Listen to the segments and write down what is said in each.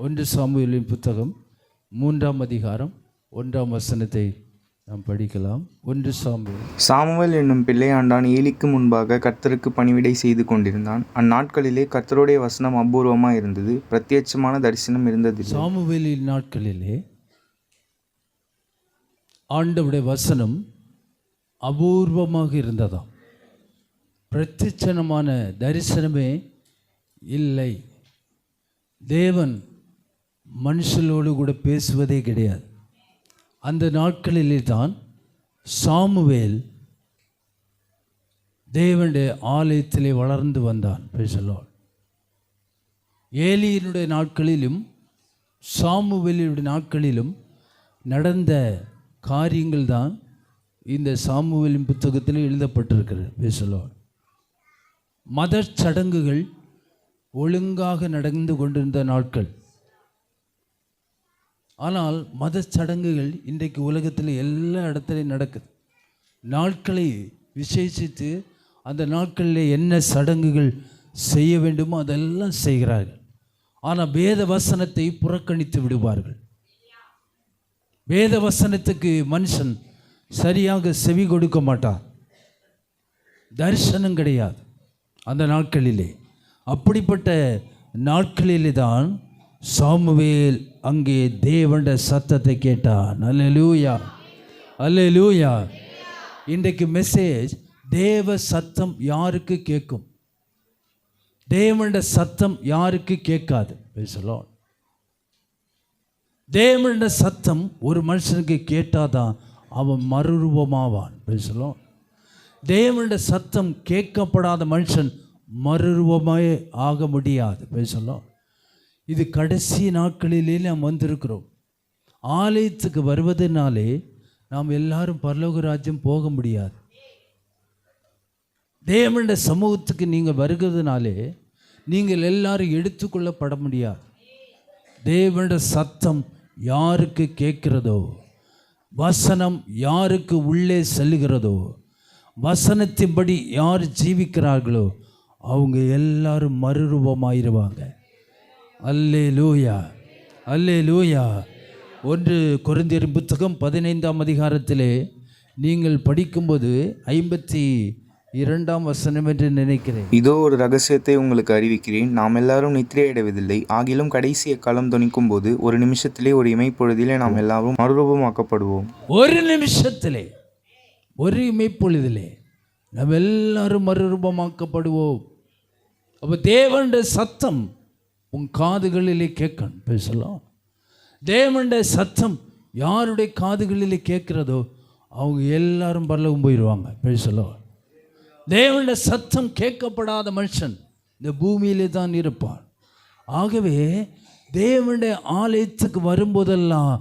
ஒன்று சாமுவேலின் புத்தகம் 3ஆம் அதிகாரம் 1ஆம் வசனத்தை நாம் படிக்கலாம். ஒன்று சாமுவேல் என்னும் பிள்ளையாண்டான் ஏலிக்கு முன்பாக கர்த்தருக்கு பணிவிடை செய்து கொண்டிருந்தான். அந்நாட்களிலே கர்த்தருடைய வசனம் அபூர்வமாக இருந்தது, பிரத்யட்சமான தரிசனம் இருந்தது. சாமுவேலின் நாட்களிலே ஆண்டவருடைய வசனம் அபூர்வமாக இருந்ததாம். பிரத்யட்சமான தரிசனமே இல்லை. தேவன் மனுஷனோடு கூட பேசுவதே கிடையாது. அந்த நாட்களிலே தான் சாமுவேல் தேவனுடைய ஆலயத்திலே வளர்ந்து வந்தான். பேசலாம். ஏலியினுடைய நாட்களிலும் சாமுவேலுடைய நாட்களிலும் நடந்த காரியங்கள் தான் இந்த சாமுவேலின் புத்தகத்தில் எழுதப்பட்டிருக்கிறது. பேசலாம். மத சடங்குகள் ஒழுங்காக நடந்து கொண்டிருந்த நாட்கள். ஆனால் மத சடங்குகள் இன்றைக்கு உலகத்தில் எல்லா இடத்துலையும் நடக்குது. நாட்களை விசேஷித்து அந்த நாட்களில் என்ன சடங்குகள் செய்ய வேண்டுமோ அதெல்லாம் செய்கிறார்கள். ஆனால் வேத வசனத்தை புறக்கணித்து விடுவார்கள். வேத வசனத்துக்கு மனுஷன் சரியாக செவி கொடுக்க மாட்டான். தரிசனம் கிடையாது அந்த நாட்களிலே. அப்படிப்பட்ட நாட்களிலே தான் சாமுவேல் அங்கே தேவனுடைய சத்தத்தை கேட்டான். அல்லேலூயா, அல்லேலூயா. இன்றைக்கு மெசேஜ், தேவ சத்தம் யாருக்கு கேட்கும்? தேவனுடைய சத்தம் யாருக்கு கேட்காது? பேசலாம். தேவனுடைய சத்தம் ஒரு மனுஷனுக்கு கேட்டாதான் அவன் மறுரூபமாவான். பேசலாம். தேவனுடைய சத்தம் கேட்கப்படாத மனுஷன் மறுரூபமாயே ஆக முடியாது. பேசலாம். இது கடைசி நாட்களிலே நாம் வந்திருக்கிறோம். ஆலயத்துக்கு வருவதனாலே நாம் எல்லாரும் பரலோக ராஜ்யம் போக முடியாது. தேவனுடைய சமூகத்துக்கு நீங்கள் வருகிறதுனாலே நீங்கள் எல்லாரும் எடுத்துக்கொள்ளப்பட முடியாது. தேவனுடைய சத்தம் யாருக்கு கேட்கிறதோ, வசனம் யாருக்கு உள்ளே செல்லுகிறதோ, வசனத்தின்படி யார் ஜீவிக்கிறார்களோ அவங்க எல்லாரும் மறுரூபமாயிருவாங்க. அல்லேலூயா, அல்லேலூயா. 1 கொரிந்தியர் புத்தகம் 15ஆம் அதிகாரத்திலே நீங்கள் படிக்கும்போது 52ஆம் வசனம் என்று நினைக்கிறேன். இதோ ஒரு ரகசியத்தை உங்களுக்கு அறிவிக்கிறேன், நாம் எல்லாரும் நித்திரையிடவில்லை, ஆகிலும் கடைசி எக்காலம் தொனிக்கும் போது ஒரு நிமிஷத்திலே ஒரு இமைப்பொழுதிலே நாம் எல்லாரும் மறுரூபமாக்கப்படுவோம். ஒரு நிமிஷத்திலே, ஒரு இமைப்பொழுதிலே நாம் எல்லாரும் மறுரூபமாக்கப்படுவோம். அப்போ தேவனுடைய சத்தம் உன் காதுகளிலே கேட்கணும். பேசலாம். தேவனுடைய சத்தம் யாருடைய காதுகளிலே கேட்கிறதோ அவங்க எல்லாரும் பரலோகம் போயிடுவாங்க. பேசலாம். தேவனுடைய சத்தம் கேட்கப்படாத மனுஷன் இந்த பூமியிலே தான் இருப்பான். ஆகவே தேவனுடைய ஆலயத்துக்கு வரும்போதெல்லாம்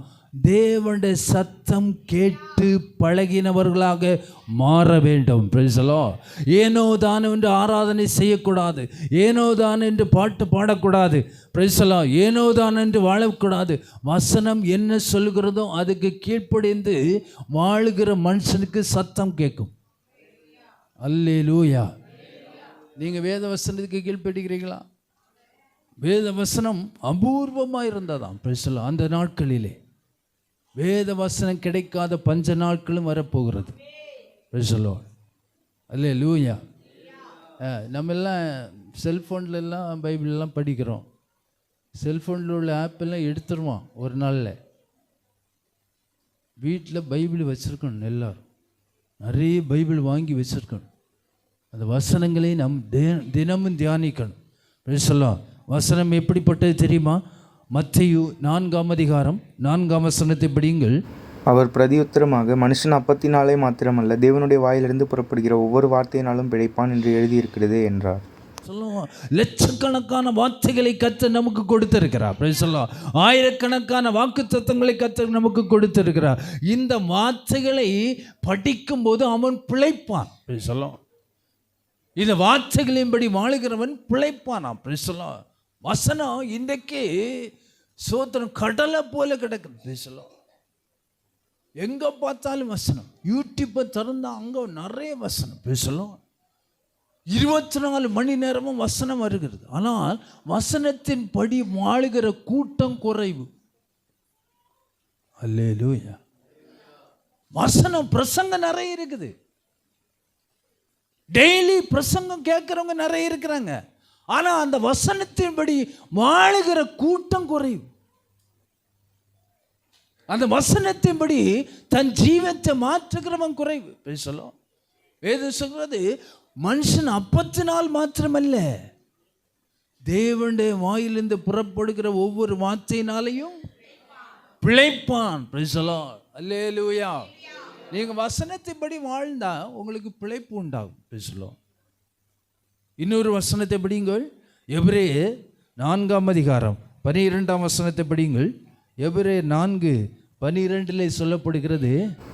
தேவனுடைய சத்தம் கேட்டு பழகினவர்களாக மாற வேண்டும். பிரைசலோ. ஏனோ தான் என்று ஆராதனை செய்யக்கூடாது. ஏனோ தான் என்று பாட்டு பாடக்கூடாது. பிரைசலோ. ஏனோ தான் என்று வாழக்கூடாது. வசனம் என்ன சொல்கிறதோ அதுக்கு கீழ்ப்படிந்து வாழுகிற மனுஷனுக்கு சத்தம் கேட்கும். அல்லேலூயா. நீங்கள் வேத வசனத்துக்கு கீழ்ப்படுகிறீங்களா? வேத வசனம் அபூர்வமாக இருந்ததாம். பிரைசலோ. அந்த நாட்களிலே வேத வசனம் கிடைக்காத பஞ்ச நாட்களும் வரப்போகிறது. பிரைசலோ. அல்லேலூயா. நம்ம எல்லாம் செல்ஃபோன்லாம் பைபிளெலாம் படிக்கிறோம். செல்ஃபோனில் உள்ள ஆப்பெல்லாம் எடுத்துருவான் ஒரு நாளில். வீட்டில் பைபிள் வச்சுருக்கணும். எல்லோரும் நிறைய பைபிள் வாங்கி வச்சுருக்கணும். அந்த வசனங்களை நம் தினமும் தியானிக்கணும். பிரைசலோ. வசனம் எப்படிப்பட்டது தெரியுமா? மத்தேயு 4ஆம் அதிகாரம் 4ஆம் வசனத்தை படியுங்கள். அவர் பிரதியுத்தரமாக, மனுஷன் அப்பத்தினாலே மாத்திரமல்ல தேவனுடைய வாயிலிருந்து புறப்படுகிற ஒவ்வொரு வார்த்தையினாலும் பிழைப்பான் என்று எழுதியிருக்கிறது என்றார். சொல்லுவோம். லட்சக்கணக்கான வார்த்தைகளை கர்த்தர் நமக்கு கொடுத்திருக்கிறார். பிரைசலோர்ட். ஆயிரக்கணக்கான வாக்குத்தத்தங்களை கர்த்தர் நமக்கு கொடுத்திருக்கிறார். இந்த வார்த்தைகளை படிக்கும்போது அவன் பிழைப்பான். பிரைசலோர்ட். இந்த வார்த்தைகளின்படி வாழுகிறவன் பிழைப்பானாம். பிரைசலோர்ட். வசனம் இன்றைக்கு சோத்திரம் கடலை போல கிடக்குது. பேசலாம். எங்கே பார்த்தாலும் வசனம். யூடியூப்பை திறந்தால் அங்கே நிறைய வசனம். பேசலாம். 24 மணி நேரமும் வசனம் வருகிறது. ஆனால் வசனத்தின் படி வாழுகிற கூட்டம் குறைவு. அல்லேலூயா. வசனம் பிரசங்கம் நிறைய இருக்குது. டெய்லி பிரசங்கம் கேட்கிறவங்க நிறைய இருக்கிறாங்க. ஆனா அந்த வசனத்தின்படி வாழுகிற கூட்டம் குறைவு. அந்த வசனத்தின்படி தன் ஜீவத்தை மாற்றுகிறவன் குறைவு. பேசலாம். வேதம் சொல்றது மனுஷன் அப்பத்தினால் மாத்திரமல்ல, தேவனுடைய வாயிலிருந்து புறப்படுகிற ஒவ்வொரு வார்த்தையினாலையும் பிழைப்பான். பேசலாம். அல்லேலூயா. நீங்க வசனத்தின்படி வாழ்ந்தா உங்களுக்கு பிழைப்பு உண்டாகும். பேசலாம். இன்னொரு வசனத்தை படியுங்கள். எபிரேயர் 4:12 படியுங்கள். எபிரேயர் 4:12 சொல்லப்படுகிறது,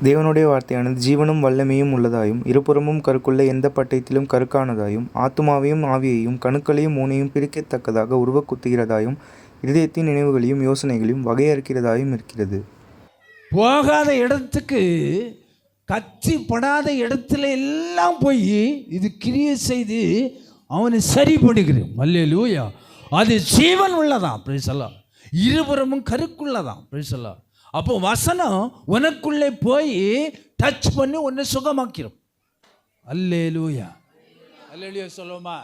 தேவனுடைய வார்த்தையானது ஜீவனும் வல்லமையும் உள்ளதாயும் இருபுறமும் கருக்குள்ள எந்த பட்டயத்திலும் கருக்கானதாயும் ஆத்துமாவையும் ஆவியையும் கணுக்களையும் ஊனையும் பிரிக்கத்தக்கதாக உருவக்குத்துகிறதாயும் இதயத்தின் நினைவுகளையும் யோசனைகளையும் வகையறுக்கிறதாயும் இருக்கிறது. போகாத இடத்துக்கு, கத்தி படாத இடத்துல எல்லாம் போய் இது கிரியை செய்து அவனை சரி பண்ணுகிறேன். அல்லேலூயா. அது ஜீவன் உள்ளதான். பிரைசலா. இருபுறமும் கருக்குள்ளதான். பிரைசலா. அப்போ வசனம் உனக்குள்ளே போய் டச் பண்ணி உன்னை சுகமாக்கிறோம். அல்லேலூயா. அல்லேலூயா சொல்லுவோமா?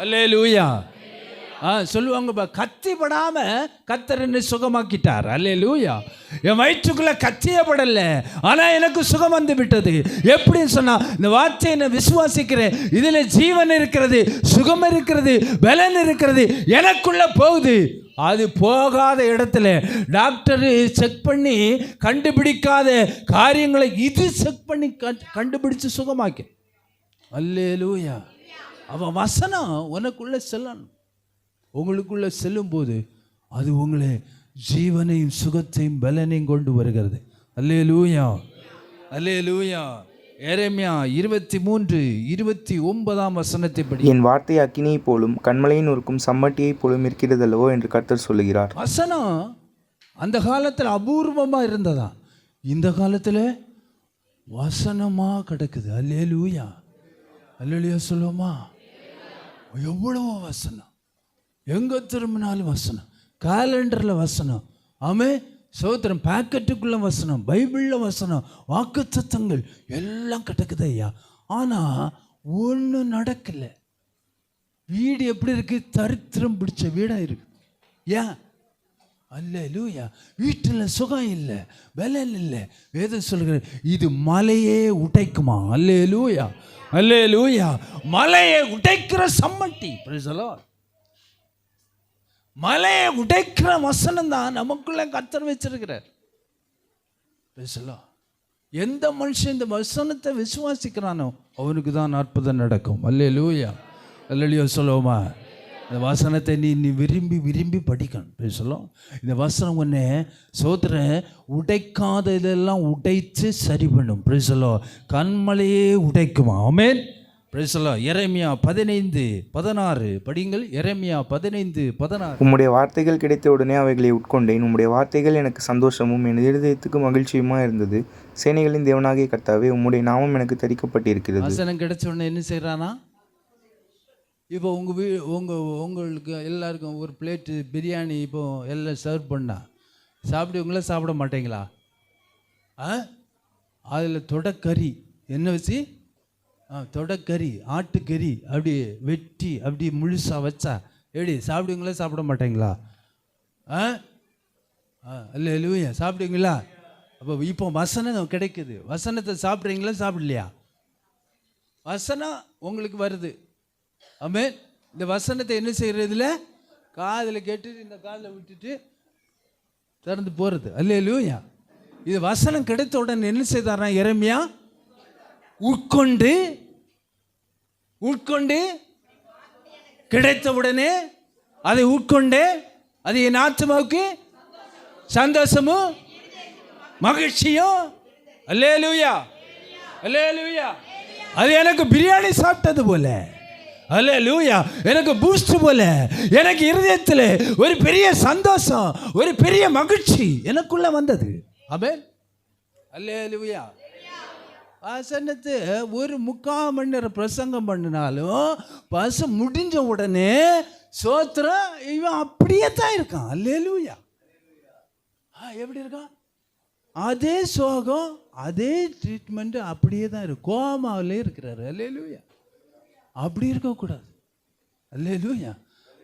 அல்லேலூயா. சொல்லுவாங்க, கத்தி படாம கர்த்தர் என்னை சுகமாக்கிட்டார். அல்லேலூயா. என் வயிற்றுக்குள்ள கத்தியே படல, ஆனா எனக்கு சுகம் வந்து விட்டது. எப்படின்னு சொன்னா, இந்த வார்த்தையை நான் விசுவாசிக்கிறேன், இதுல ஜீவன் இருக்கிறது, சுகம் இருக்கிறது, பலன் இருக்கிறது, எனக்குள்ள போகுது. அது போகாத இடத்துல டாக்டர் செக் பண்ணி கண்டுபிடிக்காத காரியங்களை இது செக் பண்ணி கண்டுபிடிச்சு சுகமாக்க. அல்லேலூயா. அவன் வசனம் உனக்குள்ள செல்லணும். உங்களுக்குள்ள செல்லும்போது அது உங்களை ஜீவனையும் சுகத்தையும் பலனையும் கொண்டு வருகிறது. அல்லேலூயா. அல்லேலூயா. எரேமியா 23:29 படி, என் வார்த்தை அக்கினியை போலும் கண்மலையின் நொறுக்கும் சம்மட்டியை போலும் இருக்கிறதல்லவோ என்று கர்த்தர் சொல்லுகிறார். வசனம் அந்த காலத்தில் அபூர்வமா இருந்ததா, இந்த காலத்தில் வசனமா கிடக்குது. அல்லேலூயா. அல்லேலூயா சொல்லுவோமா? எவ்வளவோ வசனம், எங்க திரும்பினாலும் வசனம், காலண்டரில் வசனம், ஆமே சோத்திரம், பாக்கெட்டுக்குள்ள வசனம், பைபிளில் வசனம், வாக்குத்தத்தங்கள் எல்லாம் கிடக்குது ஐயா. ஆனால் ஒன்றும் நடக்கல. வீடு எப்படி இருக்கு? தரித்திரம் பிடிச்ச வீடாக இருக்கு. ஏன்? அல்லேலூயா. வீட்டில் சுகம் இல்லை, பலன் இல்லை. வேதம் சொல்கிற இது மலையே உடைக்குமா. அல்லேலூயா. அல்லேலூயா. மலையை உடைக்கிற சம்மட்டி. Price the Lord. மலையை உடைக்கிற வசனம் தான் நமக்குள்ள கர்த்தர் வச்சிருக்கிறார். பேசலாம். எந்த மனுஷன் இந்த வசனத்தை விசுவாசிக்கிறானோ அவனுக்கு தான் அற்புதம் நடக்கும். அல்லேலூயா. அல்லேலூயா சொல்லுவோமா? இந்த வசனத்தை நீ விரும்பி விரும்பி படிக்கணும். பேசலாம். இந்த வசனம் ஒன்று சோதர உடைக்காத இதெல்லாம் உடைத்து சரி பண்ணும். பேசலாம். கண்மலையே உடைக்குமா. ஆமென். பிரைசலாம். எரேமியா 15:16 படிங்கள். எரேமியா 15:16. உம்முடைய வார்த்தைகள் கிடைத்த உடனே அவைகளை உட்கொண்டேன். உம்முடைய வார்த்தைகள் எனக்கு சந்தோஷமும் என் இருதயத்துக்கு மகிழ்ச்சியுமா இருந்தது. சேனைகளின் தேவனாகிய கர்த்தாவே, உம்முடைய நாமம் எனக்கு தரிக்கப்பட்டிருக்கிறது. வசனம் கிடைச்ச உடனே என்ன செய்யறானா? இப்போ உங்களுக்கு எல்லாருக்கும் ஒரு பிளேட்டு பிரியாணி இப்போ எல்லாம் சர்வ் பண்ணா சாப்பிடுவீங்களா சாப்பிட மாட்டீங்களா? அதில் தொடக்கறி என்ன வச்சு, தொடக்கறி ஆட்டுக்கறி அப்படி வெட்டி அப்படி முழுசாக வச்சா எப்படி சாப்பிடுவீங்களா சாப்பிட மாட்டீங்களா? அல்லேலூயா. சாப்பிடுவீங்களா? அப்போ இப்போ வசனம் கிடைக்குது. வசனத்தை சாப்பிட்றீங்களா சாப்பிடலையா? வசனம் உங்களுக்கு வருது. ஆமென். இந்த வசனத்தை என்ன செய்யறதுல காதில் கேட்டுட்டு இந்த காதில் விட்டுட்டு திறந்து போகிறது. அல்லேலூயா. இது வசனம் கிடைத்த உடனே என்ன செய்தாரா எரேமியா? உட்கொண்டு கிடைத்த உடனே அதை உட்கொண்டு அது என் ஆத்மாவுக்கு சந்தோஷமும் மகிழ்ச்சியும். அல்லேலூயா. அல்லேலூயா. அது எனக்கு பிரியாணி சாப்பிட்டது போல. அல்லேலூயா. எனக்கு பூஸ்ட் போல எனக்கு இருதயத்தில் ஒரு பெரிய சந்தோஷம், ஒரு பெரிய மகிழ்ச்சி எனக்குள்ள வந்தது. ஆமென். அல்லேலூயா. வசனத்தை ஒரு 3/4 மணி நேரம் பிரசங்கம் பண்ணினாலும் முடிஞ்ச உடனே சோத்திரம் இவன் அப்படியே தான் இருக்கான். அல்லேலூயா. எப்படி இருக்கான்? அதே சோகம், அதே ட்ரீட்மெண்ட்டு அப்படியே தான் இருக்கு. கோமாவிலே இருக்கிறாரு. அல்லேலூயா. அப்படி இருக்கக்கூடாது. அல்லேலூயா.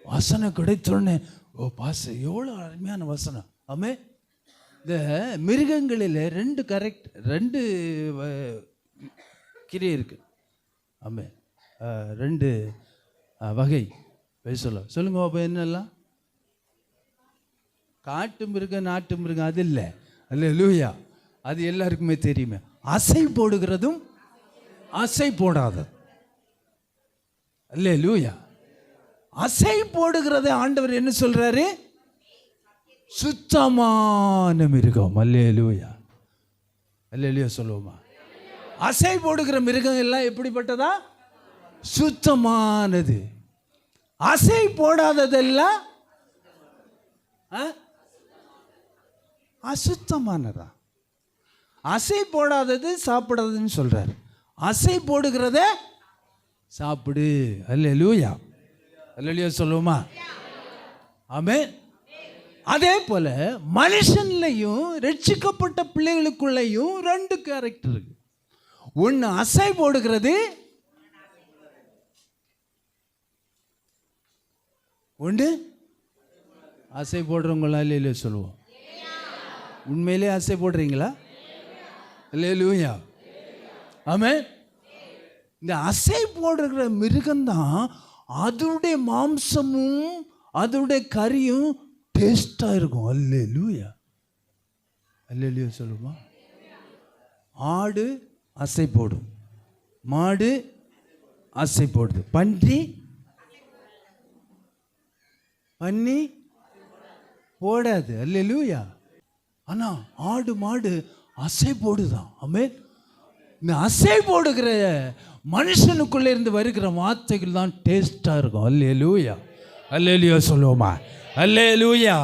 வசனம் கிடைத்தோடனே ஓ எவ்வளோ அருமையான வசனம். ஆமே. இந்த மிருகங்களில் 2 கிரியை இருக்கு. ஆமே. 2 வகை சொல்லுங்க அப்போ என்னெல்லாம்? காட்டு மிருகம், நாட்டு மிருகம் அது இல்லை. அல்லேலூயா. அது எல்லாருக்குமே தெரியுமே. அசை போடுகிறதும் அசை போடாதது. அல்லேலூயா. அசை போடுகிறத ஆண்டவர் என்ன சொல்றாரு? சுத்தமான மிருகம். அல்லேலூயா. அல்லேலூயா சொல்லுவோமா? அசை போடுகிற மிருகம் எல்லாம் எப்படிப்பட்டதா? சுத்தமானது. அசை போடாததெல்லாம் அசுத்தமானதா. அசை போடாதது சாப்பிடாததுன்னு சொல்றாரு. அசை போடுகிறத சாப்பிடு. அல்லேலூயா. அல்லேலூயா சொல்லுவோமா? ஆமென். அதே போல மனுஷன்லையும் ரட்சிக்கப்பட்ட பிள்ளைகளுக்குள்ளேயும் 2 கேரக்டர் இருக்கு. ஒன்று அசை போடுகிறது, ஒன்று அசை போடுறவங்களா? இல்லையா சொல்லுவோம். உண்மையிலே அசை போடுறீங்களா? அல்லேலூயா. ஆமென். இந்த அசை போடுகிற மிருகம்தான் அதனுடைய மாம்சமும் அதனுடைய கறியும் டேஸ்டாக இருக்கும். அல்லேலூயா. அல்லேலூயா சொல்லுமா? ஆடு அசை போடும், மாடு அசை போடுது, பன்றி போடாது. அல்லேலூயா. ஆனால் ஆடு மாடு அசை போடுதான். ஆமென். இந்த அசை போடுகிற மனுஷனுக்குள்ளே இருந்து வருகிற வார்த்தைகள் தான் டேஸ்டாக இருக்கும். அல்லேலூயா. அல்லேலூயா சொல்லுவோமா? அல்லேலூயா.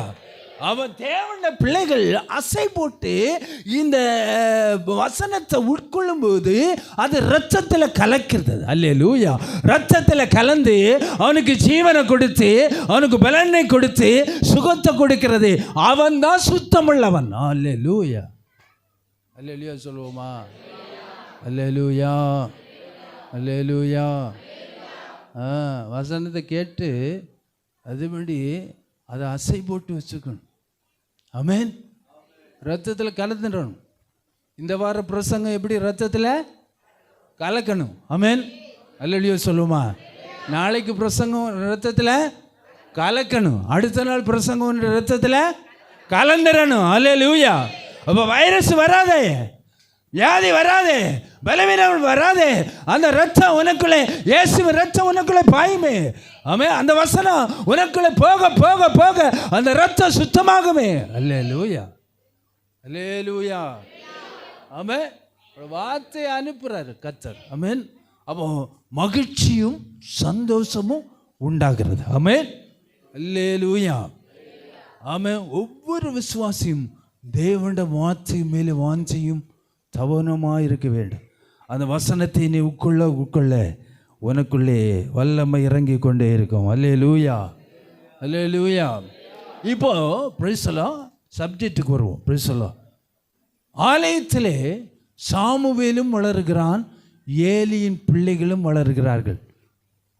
அவன் தேவனுடைய பிள்ளைகள் அசை போட்டு இந்த வசனத்தை உட்கொள்ளும் போது அது இரத்தத்தில் கலக்கிறது. அல்லேலூயா. இரத்தத்தில் கலந்து அவனுக்கு ஜீவனை கொடுத்து அவனுக்கு பலனை கொடுத்து சுகத்தை கொடுக்கிறது. அவன் தான் சுத்தமுள்ளவன். அல்லேலூயா. அல்லேலூயா சொல்லுவோமா? அல்லேலூயா. அல்லேலூயா. வசனத்தை கேட்டு அதுபடி அதை அசை போட்டு வச்சுக்கணும். ஆமென். ரத்தத்தில் கலந்துடணும். இந்த வார பிரசங்கம் எப்படி ரத்தத்தில் கலக்கணும். ஆமென். அல்லேலூயா சொல்லுமா? நாளைக்கு பிரசங்கம் ரத்தத்தில் கலக்கணும். அடுத்த நாள் பிரசங்கம் ரத்தத்தில் கலந்துடணும். அல்லேலூயா. அப்போ வைரஸ் வராதே, வியாதி வராதே, பலவீனம் வராதே. அந்த ரத்தம் உனக்குள்ளே, இயேசுவின் ரத்தம் உனக்குள்ளே பாயுமே. ஆமே. அந்த வசனம் உனக்குள்ளே போக போக போக அந்த ரத்தம் சுத்தமாகுமே. அல்லேலூயா. அல்லேலூயா. ஆமே. வார்த்தை அனுப்புறாரு கர்த்தர். ஆமென். அப்போ மகிழ்ச்சியும் சந்தோஷமும் உண்டாகிறது. ஆமென். அல்லேலூயா. ஆமே. ஒவ்வொரு விசுவாசியும் தேவனுடைய வார்த்தை மேலே வாஞ்சையும் தவனமாக இருக்க வேண்டும். அந்த வசனத்தை நீ உட்கொள்ள உனக்குள்ளே வல்லமை இறங்கி கொண்டே இருக்கும். அல்லேலூயா. அல்லேலூயா. இப்போ பிரைஸ்லாம் சப்ஜெக்டுக்கு வருவோம். பிரைஸ்லாம் ஆலயத்திலே சாமுவேலும் வளருகிறான், ஏலியின் பிள்ளைகளும் வளருகிறார்கள்.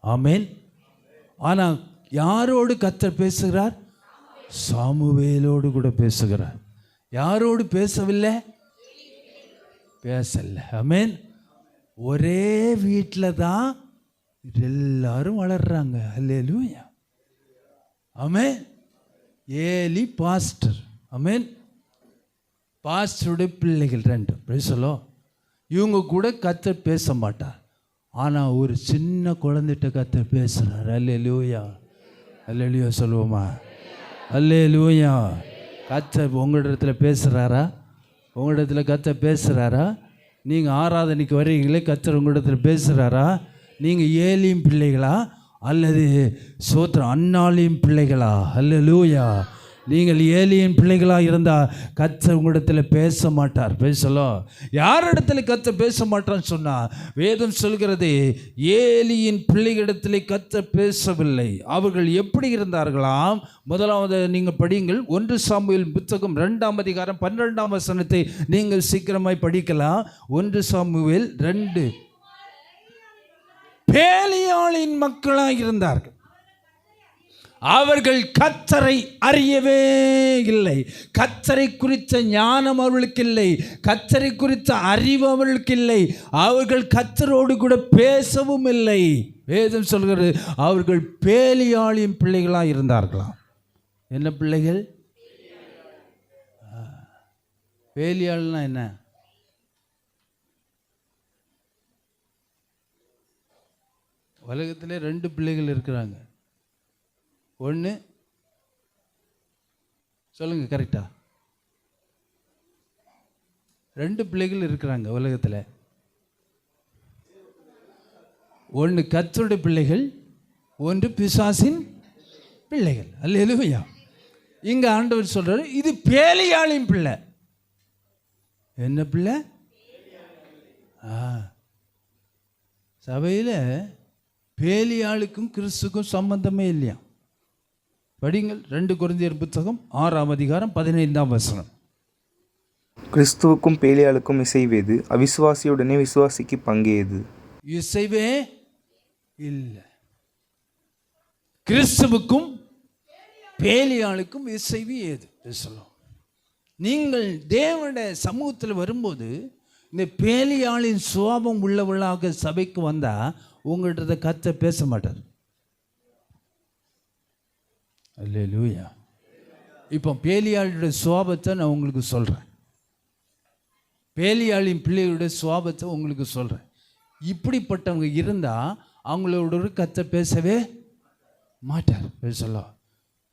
ஆமென். ஆனால் யாரோடு கர்த்தர் பேசுகிறார்? சாமுவேலோடு கூட பேசுகிறார். யாரோடு பேசவில்லை? பேசல. ஆமென். ஒரே வீட்டில் தான் எல்லாரும் வளர்றாங்க. அல்லேலூயா. ஆமென். Eli pastor. ஆமென். பாஸ்டருடைய பிள்ளைகள் 2. பேசலோ. இவங்க கூட கர்த்தர் பேச மாட்டார். ஆனால் ஒரு சின்ன குழந்தைகிட்ட கர்த்தர் பேசுகிறார். அல்லேலூயா. அல்லேலூயா சொல்லுவோமா? அல்லேலூயா. கர்த்தர் உங்களிடத்துல பேசுகிறாரா? உங்களிடத்தில் கர்த்தர் பேசுகிறாரா? நீங்கள் ஆராதனைக்கு வர்றீங்களே, கர்த்தர் உங்களிடத்தில் பேசுகிறாரா? நீங்கள் ஏலியும் பிள்ளைகளா அல்லது சோத்திரம் அன்னாளியும் பிள்ளைகளா? அல்லேலூயா. நீங்கள் ஏலியின் பிள்ளைகளாக இருந்தால் கர்த்தர் உங்களிடத்தில் பேச மாட்டார். பேசலாம். யார் இடத்துல கர்த்தர் பேச மாட்டான்னு சொன்னால் வேதம் சொல்கிறது, ஏலியின் பிள்ளைகளிடத்தில் கர்த்தர் பேசவில்லை. அவர்கள் எப்படி இருந்தார்களாம்? முதலாவது நீங்கள் படியுங்கள். 1 சாமுவேல் புத்தகம் 2ஆம் அதிகாரம் 12ஆம் வசனத்தை நீங்கள் சீக்கிரமாய் படிக்கலாம். 1 சாமுவேல் 2. பேலியாளின் மக்களாக இருந்தார்கள். அவர்கள் கர்த்தரை அறியவே இல்லை. கர்த்தரை குறித்த ஞானம் அவர்களுக்கு இல்லை. கர்த்தரை குறித்த அறிவு அவர்களுக்கு இல்லை. அவர்கள் கர்த்தரோடு கூட பேசவும் இல்லை. வேதம் சொல்கிறது அவர்கள் பேலியாளின் பிள்ளைகளாக இருந்தார்களாம். என்ன பிள்ளைகள்? பேலியாள்னா என்ன? உலகத்திலே 2 பிள்ளைகள் இருக்கிறாங்க. ஒன்று சொல்லுங்க கரெக்டா? 2 பிள்ளைகள் இருக்கிறாங்க உலகத்தில். ஒன்று கர்த்தருடைய பிள்ளைகள், ஒன்று பிசாசின் பிள்ளைகள். அல்லேலூயா. இங்கே ஆண்டவர் சொல்றாரு இது பேலியாளின் பிள்ளை. என்ன பிள்ளை? சபையில் பேலியாளுக்கும் கிறிஸ்துக்கும் சம்பந்தமே இல்லையா? படிங்கள் 2 கொரிந்தியர் புத்தகம் 6ஆம் அதிகாரம் 15ஆம் வசனம். கிறிஸ்துவுக்கும் பேலியாளுக்கும் இசைவேது, அவிசுவாசியுடனே விசுவாசிக்கு பங்கேது. இசைவே இல்லை. கிறிஸ்துவுக்கும் பேலியாளுக்கும் இசைவு ஏது? சொல்லலாம். நீங்கள் தேவனுடைய சமூகத்தில் வரும்போது இந்த பேலியாளின் சுபாவம் உள்ளவர்களாக சபைக்கு வந்தால் உங்கள்கிட்ட கர்த்தர் பேச மாட்டார். அல்லேலூயா. இப்போ பேலியாளுடைய சுபாவத்தை நான் உங்களுக்கு சொல்கிறேன். பேலியாளின் பிள்ளைகளுடைய சுபாவத்தை உங்களுக்கு சொல்கிறேன். இப்படிப்பட்டவங்க இருந்தால் அவங்களோட கர்த்தர் பேசவே மாட்டார். பேசலாம்.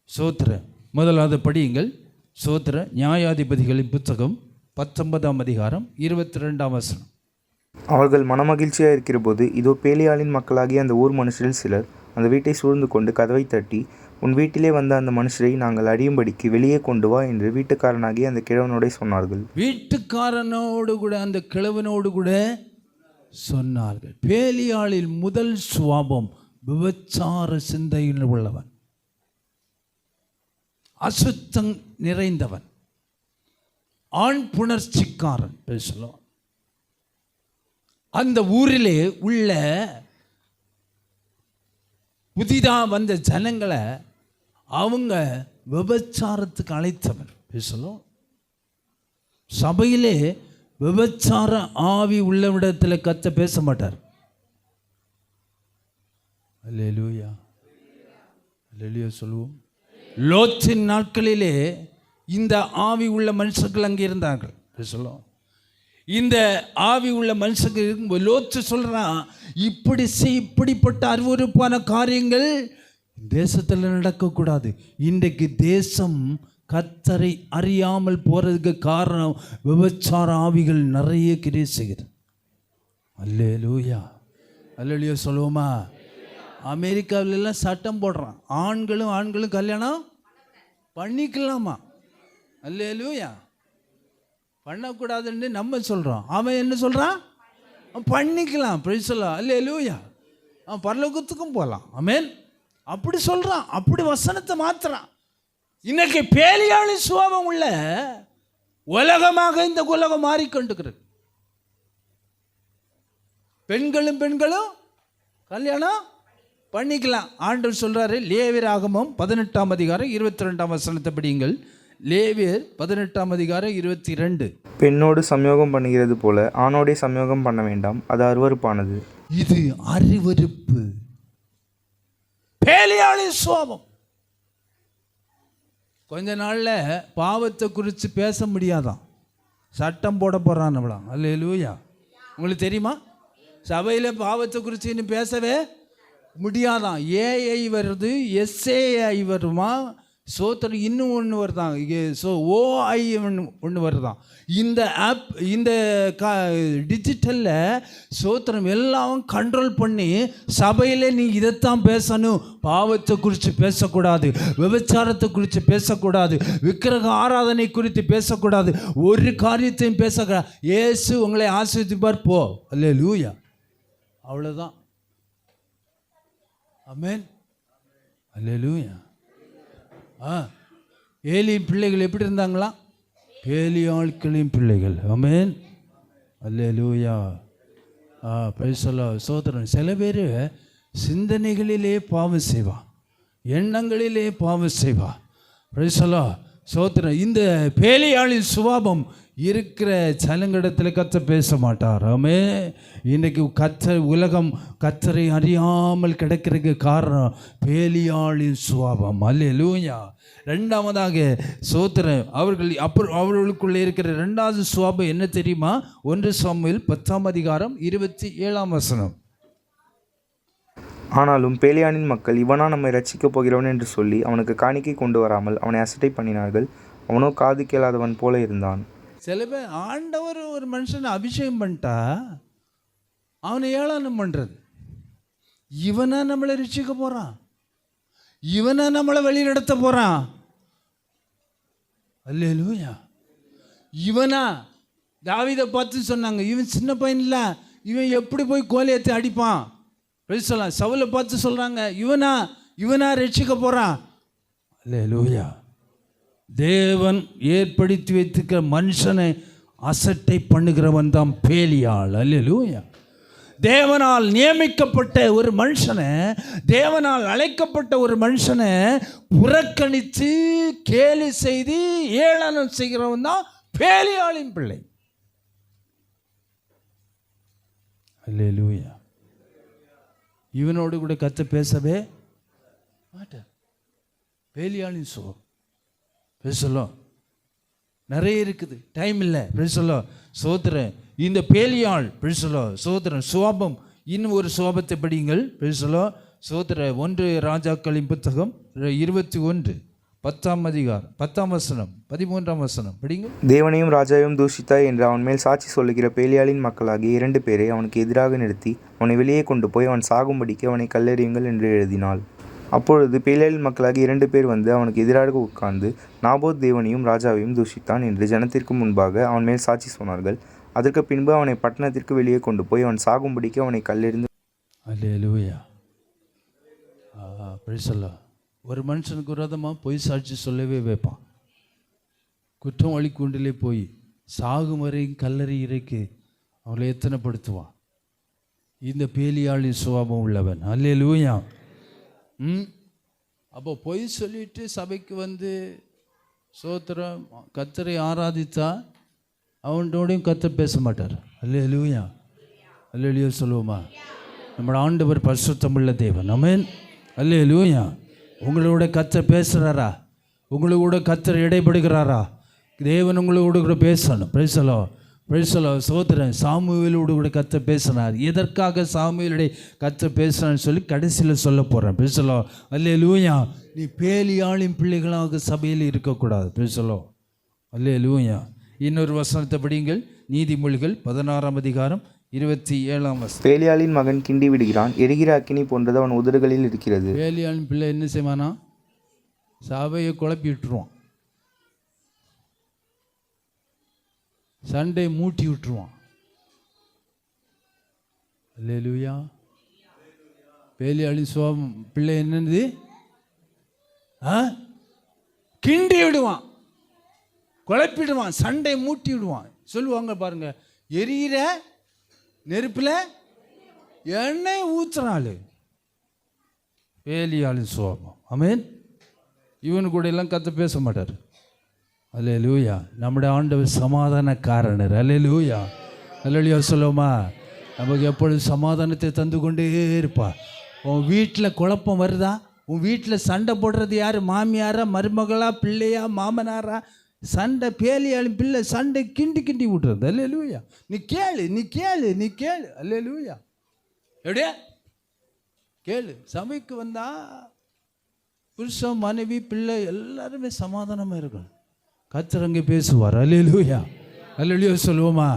சோத்திர முதலாவது படியுங்கள். சோத்திர நியாயாதிபதிகளின் புத்தகம் 19ஆம் அதிகாரம் 22ஆம் வசனம். அவர்கள் மனமகிழ்ச்சியாக இருக்கிற போது இதோ பேலியாளின் மக்களாகிய அந்த ஊர் மனுஷரில் சிலர் அந்த வீட்டை சூழ்ந்து கொண்டு கதவை தட்டி, உன் வீட்டிலே வந்த அந்த மனுஷரை நாங்கள் அறியும்படிக்கு வெளியே கொண்டு வா என்று வீட்டுக்காரனாகிய அந்த கிழவனோட சொன்னார்கள். வீட்டுக்காரனோடு கூட அந்த கிழவனோடு கூட சொன்னார்கள். பேலியாளில் முதல் சுவாபம் விபச்சார சிந்தையில் உள்ளவன், அசுத்தம் நிறைந்தவன், ஆண் புணர்ச்சிக்காரன். பேசலாம். அந்த ஊரிலே உள்ள புதிதாக வந்த ஜனங்களை அவங்க விபச்சாரத்துக்கு அழைத்தவர். பேசலாம். சபையிலே விபச்சார ஆவி உள்ளவிடத்தில் கர்த்தர் பேச மாட்டார். அல்லேலூயா. அல்லேலூயா சொல்லுவோம். லோத்தின் நாட்களிலே இந்த ஆவி உள்ள மனுஷர்கள் அங்கே இருந்தார்கள். பேசலாம். இந்த ஆவி உள்ள மனுஷங்க இருக்கும்போது லோத்து சொல்கிறான், இப்படிப்பட்ட அருவருப்பான காரியங்கள் தேசத்தில் நடக்கக்கூடாது. இன்றைக்கு தேசம் கர்த்தரை அறியாமல் போகிறதுக்கு காரணம் விபச்சார ஆவிகள் நிறைய கிரியை செய்யுது. அல்லேலூயா. அல்லேலூயா சொல்லுவோமா? அமெரிக்காவிலெல்லாம் சட்டம் போடுறான், ஆண்களும் கல்யாணம் பண்ணிக்கலாமா? அல்லேலூயா. பண்ணக்கூடாதுன்னு நம்ம சொல்கிறோம். அவன் என்ன சொல்கிறான்? பண்ணிக்கலாம். பிரைசலா. அல்லேலூயா. அவன் பரலோகத்துக்கும் போகலாம். ஆமென். அப்படி சொல்கிறான். அப்படி வசனத்தை மாற்றுறான். இன்னைக்கு பேலியாளி சுபாவம் உள்ள உலகமாக இந்த உலகம் மாறிக்கொண்டிருக்கிறது. பெண்களும் கல்யாணம் பண்ணிக்கலாம். ஆண்டவர் சொல்கிறாரு. லேவியராகமம் 18ஆம் அதிகாரம் 22ஆம் வசனத்தை படியுங்கள். லேவியர் 18ஆம் அதிகாரம் 22. பெண்ணோடு சம்யோகம் பண்ணுகிறது போல ஆணோடே சம்யோகம் பண்ண வேண்டாம், அது அருவருப்பானது. இது அருவருப்பு. பேலியாளின் சுபாவம். கொஞ்ச நாளில் பாவத்தை குறித்து பேச முடியாதான், சட்டம் போட போகிறான் நம்மளாம். அல்லேலூயா. உங்களுக்கு தெரியுமா? சபையில் பாவத்தை குறித்து இன்னும் பேசவே முடியாதான். ஏஐ வருது, எஸ்ஏஐ வருமா, சோத்திரம் இன்னும் ஒன்று வருதான், OI ஒன்று வருதான். இந்த ஆப், இந்த டிஜிட்டலில் சோத்திரம் எல்லாம் கண்ட்ரோல் பண்ணி சபையில் நீ இதைத்தான் பேசணும், பாவத்தை குறித்து பேசக்கூடாது, விபச்சாரத்தை குறித்து பேசக்கூடாது, விக்கிரக ஆராதனை குறித்து பேசக்கூடாது, ஒரு காரியத்தையும் பேசக்கூடாது. இயேசு உங்களை ஆசீர்வதிப்பார், போ. அல்லேலூயா. அவ்வளோதான். ஆமென். அல்லேலூயா. ஏலி பிள்ளைகள் எப்படி இருந்தாங்களா? பேலியாட்களின் பிள்ளைகள். ஆமென். அல்லேலூயா. Price the Lord. சோதரன், சில பேர் சிந்தனைகளிலே பாவம் செய்வா, எண்ணங்களிலே பாவம் செய்வா. Price the Lord. சோதரன், இந்த பேலியாளின் சுபாவம் இருக்கிற சலங்கடத்தில் கத்த பேச மாட்டார். ஆமே. இன்றைக்கி உலகம் கத்தரை அறியாமல் கிடக்கிறதுக்கு காரணம் பேலியாளின் சுபாவம். அல்லேலூயா. ரெண்டாவதாக சோத்திரம், அவர்களுக்குள்ளே இருக்கிற ரெண்டாவது சுபாவம் என்ன தெரியுமா? 1 சாமுவேல் 10ஆம் அதிகாரம் 27ஆம் வசனம். ஆனாலும் பேலியானின் மக்கள், இவனா நம்மை ரட்சிக்கப் போகிறவன் என்று சொல்லி அவனுக்கு காணிக்கை கொண்டு வராமல் அவனை அசட்டை பண்ணினார்கள். அவனோ காது கேளாதவன் போல இருந்தான். சில பேர் ஆண்டவர் ஒரு மனுஷனை அபிஷேகம் பண்ணிட்டா அவனை ஏளனம் பண்ணுறது. இவனா நம்மளை ரட்சிக்க போகிறான், இவனா நம்மளை வழி நடத்த போகிறான். அல்லேலூயா. இவனா? தாவீதை பார்த்து சொன்னாங்க, இவன் சின்ன பையன் இல்லை, இவன் எப்படி போய் கோலியத்தை அடிப்பான். சொல்லலாம். சவுலை பார்த்து சொல்கிறாங்க, இவனா ரட்சிக்க போகிறான். அல்லேலூயா. தேவன் ஏற்படுத்தி வைத்திருக்கிற மனுஷனை அசட்டை பண்ணுகிறவன் தான் பேலியாள். அல்லேலூயா. தேவனால் நியமிக்கப்பட்ட ஒரு மனுஷனை, தேவனால் அழைக்கப்பட்ட ஒரு மனுஷனை புறக்கணித்து கேலி செய்து ஏளனம் செய்கிறவன் தான் பேலியாளின் பிள்ளை. அல்லேலூயா. இவனோடு கூட கத்த பேசவே மாட்டார். பேலியாளின் சுகம் பேசலாம் நிறைய இருக்குது, டைம் இல்லை. பேசலாம். சோதரன், இந்த பேலியாள் பேசலாம். சோதரன் சுவாபம், இன்னும் ஒரு சுவாபத்தை படியுங்கள். பேசலாம். சோதர 1 ராஜாக்களின் புத்தகம் 21 10ஆம் அதிகாரம் 10ஆம் வசனம் 13ஆம் வசனம் படிங்க. தேவனையும் ராஜாவையும் தூஷித்தாய் என்று அவன் மேல் சாட்சி சொல்லுகிற பேலியாளின் மக்களாகிய 2 பேரை அவனுக்கு எதிராக நிறுத்தி அவனை வெளியே கொண்டு போய் அவன் சாகும்படிக்கு அவனை கல்லெறியுங்கள் என்று எழுதினாள். அப்பொழுது பேலியாளின் மக்களாகி 2 பேர் வந்து அவனுக்கு எதிராக உட்கார்ந்து, நாபோத் தேவனையும் ராஜாவையும் தூஷித்தான் என்று ஜனத்திற்கு முன்பாக அவன் மேல் சாட்சி சொன்னார்கள். அதற்கு பின்பு அவனை பட்டணத்திற்கு வெளியே கொண்டு போய் அவன் சாகும்படிக்கு அவனை கல்லெறிந்து. அல்லேலூயா. Price the Lord. ஒரு மனுஷனுக்கு விரோதமாக பொய் சாட்சி சொல்லவே வைப்பான். குற்றம் வழி கூண்டிலே போய் சாகும் வரையும் கல்லறி இறைக்கு அவளை எத்தனைப்படுத்துவான். இந்த பேலியாளின் சுபாவம் உள்ளவன். அல்லேலூயா. அப்போ பொய் சொல்லிட்டு சபைக்கு வந்து சோத்திரம் கத்தரை ஆராதித்தா அவனோடையும் கத்தர் பேச மாட்டார். அல்லேலூயா. அல்லேலூயா சொல்லுவோமா? நம்மளோட ஆண்டவர் பரிசுத்தமுள்ள தேவன். ஆமென். அல்லேலூயா. உங்களோட கத்தர் பேசுகிறாரா? உங்களோட கத்தர் இடைப்படுகிறாரா? தேவன் உங்களோட கூட பேசணும். Praise the Lord. Praise the Lord. சோதரன் சாமுவேலோடு கூட கத்த பேசினார். எதற்காக சாமுவேலுடைய கத்த பேசினான்னு சொல்லி கடைசியில் சொல்ல போகிறேன். Praise the Lord. அல்லேலூயா. நீ பேலியாளின் பிள்ளைகளாக சபையில் இருக்கக்கூடாது. Praise the Lord. அல்லேலூயா. இன்னொரு வசனத்தை படியுங்கள். நீதிமொழிகள் 16ஆம் அதிகாரம் 27ஆம் வசனம். பேலியாளின் மகன் கிண்டி விடுகிறான், எரிகிற அக்கினி போன்றது அவன் உதடுகளில் இருக்கிறது. பேலியாளின் பிள்ளை என்ன செய்வானா? சபையை குழப்பி விட்டுருவான், சண்டை மூட்டி விட்டுருவான். அல்லேலூயா. பேலியாளின் சுவாபம் பிள்ளை என்னது? கிண்டி விடுவான், குழப்பிடுவான், சண்டை மூட்டி விடுவான். சொல்லுவாங்க பாருங்க, எரியிற நெருப்பில் எண்ணெய் ஊற்றுறாள். பேலியாளின் சுவாபம். ஆமென். இவனு கூட எல்லாம் கத்த பேச மாட்டார். அல்லேலூயா. நம்முடைய ஆண்டவர் சமாதானக்காரனர். அல்லேலூயா. அல்லேலூயா சொல்லுவோமா? நமக்கு எப்பொழுதும் சமாதானத்தை தந்து கொண்டே இருப்பா. உன் வீட்டில் குழப்பம் வருதா? உன் வீட்டில் சண்டை போடுறது யார்? மாமியாரா, மருமகளா, பிள்ளையா, மாமனாரா? சண்டை பேலியாளின் பிள்ளை சண்டை கிண்டி கிண்டி விட்டுறது. அல்லேலூயா. நீ கேளு, நீ கேளு, நீ கேளு. அல்லேலூயா. எப்படியா கேளு. சபைக்கு வந்தா புருஷன், மனைவி, பிள்ளை எல்லாருமே சமாதானமாக இருக்கணும். கர்த்தர் அங்கே பேசுவார். அல்லேலூயா, அல்லேலூயா சொல்லுவோமா?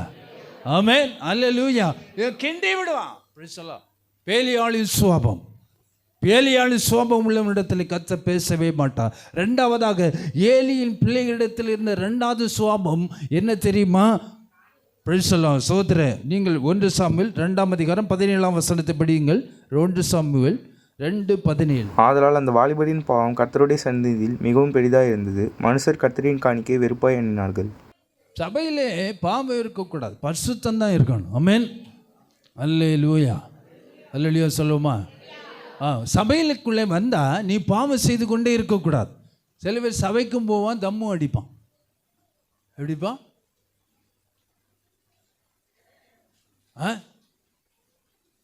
ஆமென், அல்லேலூயா. கிண்டி விடுவான். பேலியாளின் சுவாபம், பேலியாளின் சுவாபம் உள்ளவனிடத்தில் கர்த்தர் பேசவே மாட்டார். ரெண்டாவதாக ஏலியின் பிள்ளைகளிடத்தில் இருந்த ரெண்டாவது சுவாபம் என்ன தெரியுமா? சோதர நீங்கள் 1 சாமுவேல் 2ஆம் அதிகாரம் 17ஆம் வசனத்தை படியுங்கள். 1 சாமுவேல் 2:17. ஆதலால் அந்த வாலிபரின் பாவம் கர்த்தருடைய சந்நிதியில் மிகவும் பெரிதாக இருந்தது. மனுஷர் கர்த்தரின் காணிக்கை வெறுப்பாய் எண்ணினார்கள். சபையிலே பாவம் இருக்கக்கூடாது, பரிசுத்தம் தான் இருக்கணும். ஆமென், அல்லேலூயா, அல்லேலூயா சொல்லுவோமா? சபையிலுக்குள்ளே வந்தால் நீ பாவம் செய்து கொண்டே இருக்கக்கூடாது. சில பேர் சபைக்கும் போவான், தம்மும் அடிப்பான். எப்படிப்பா?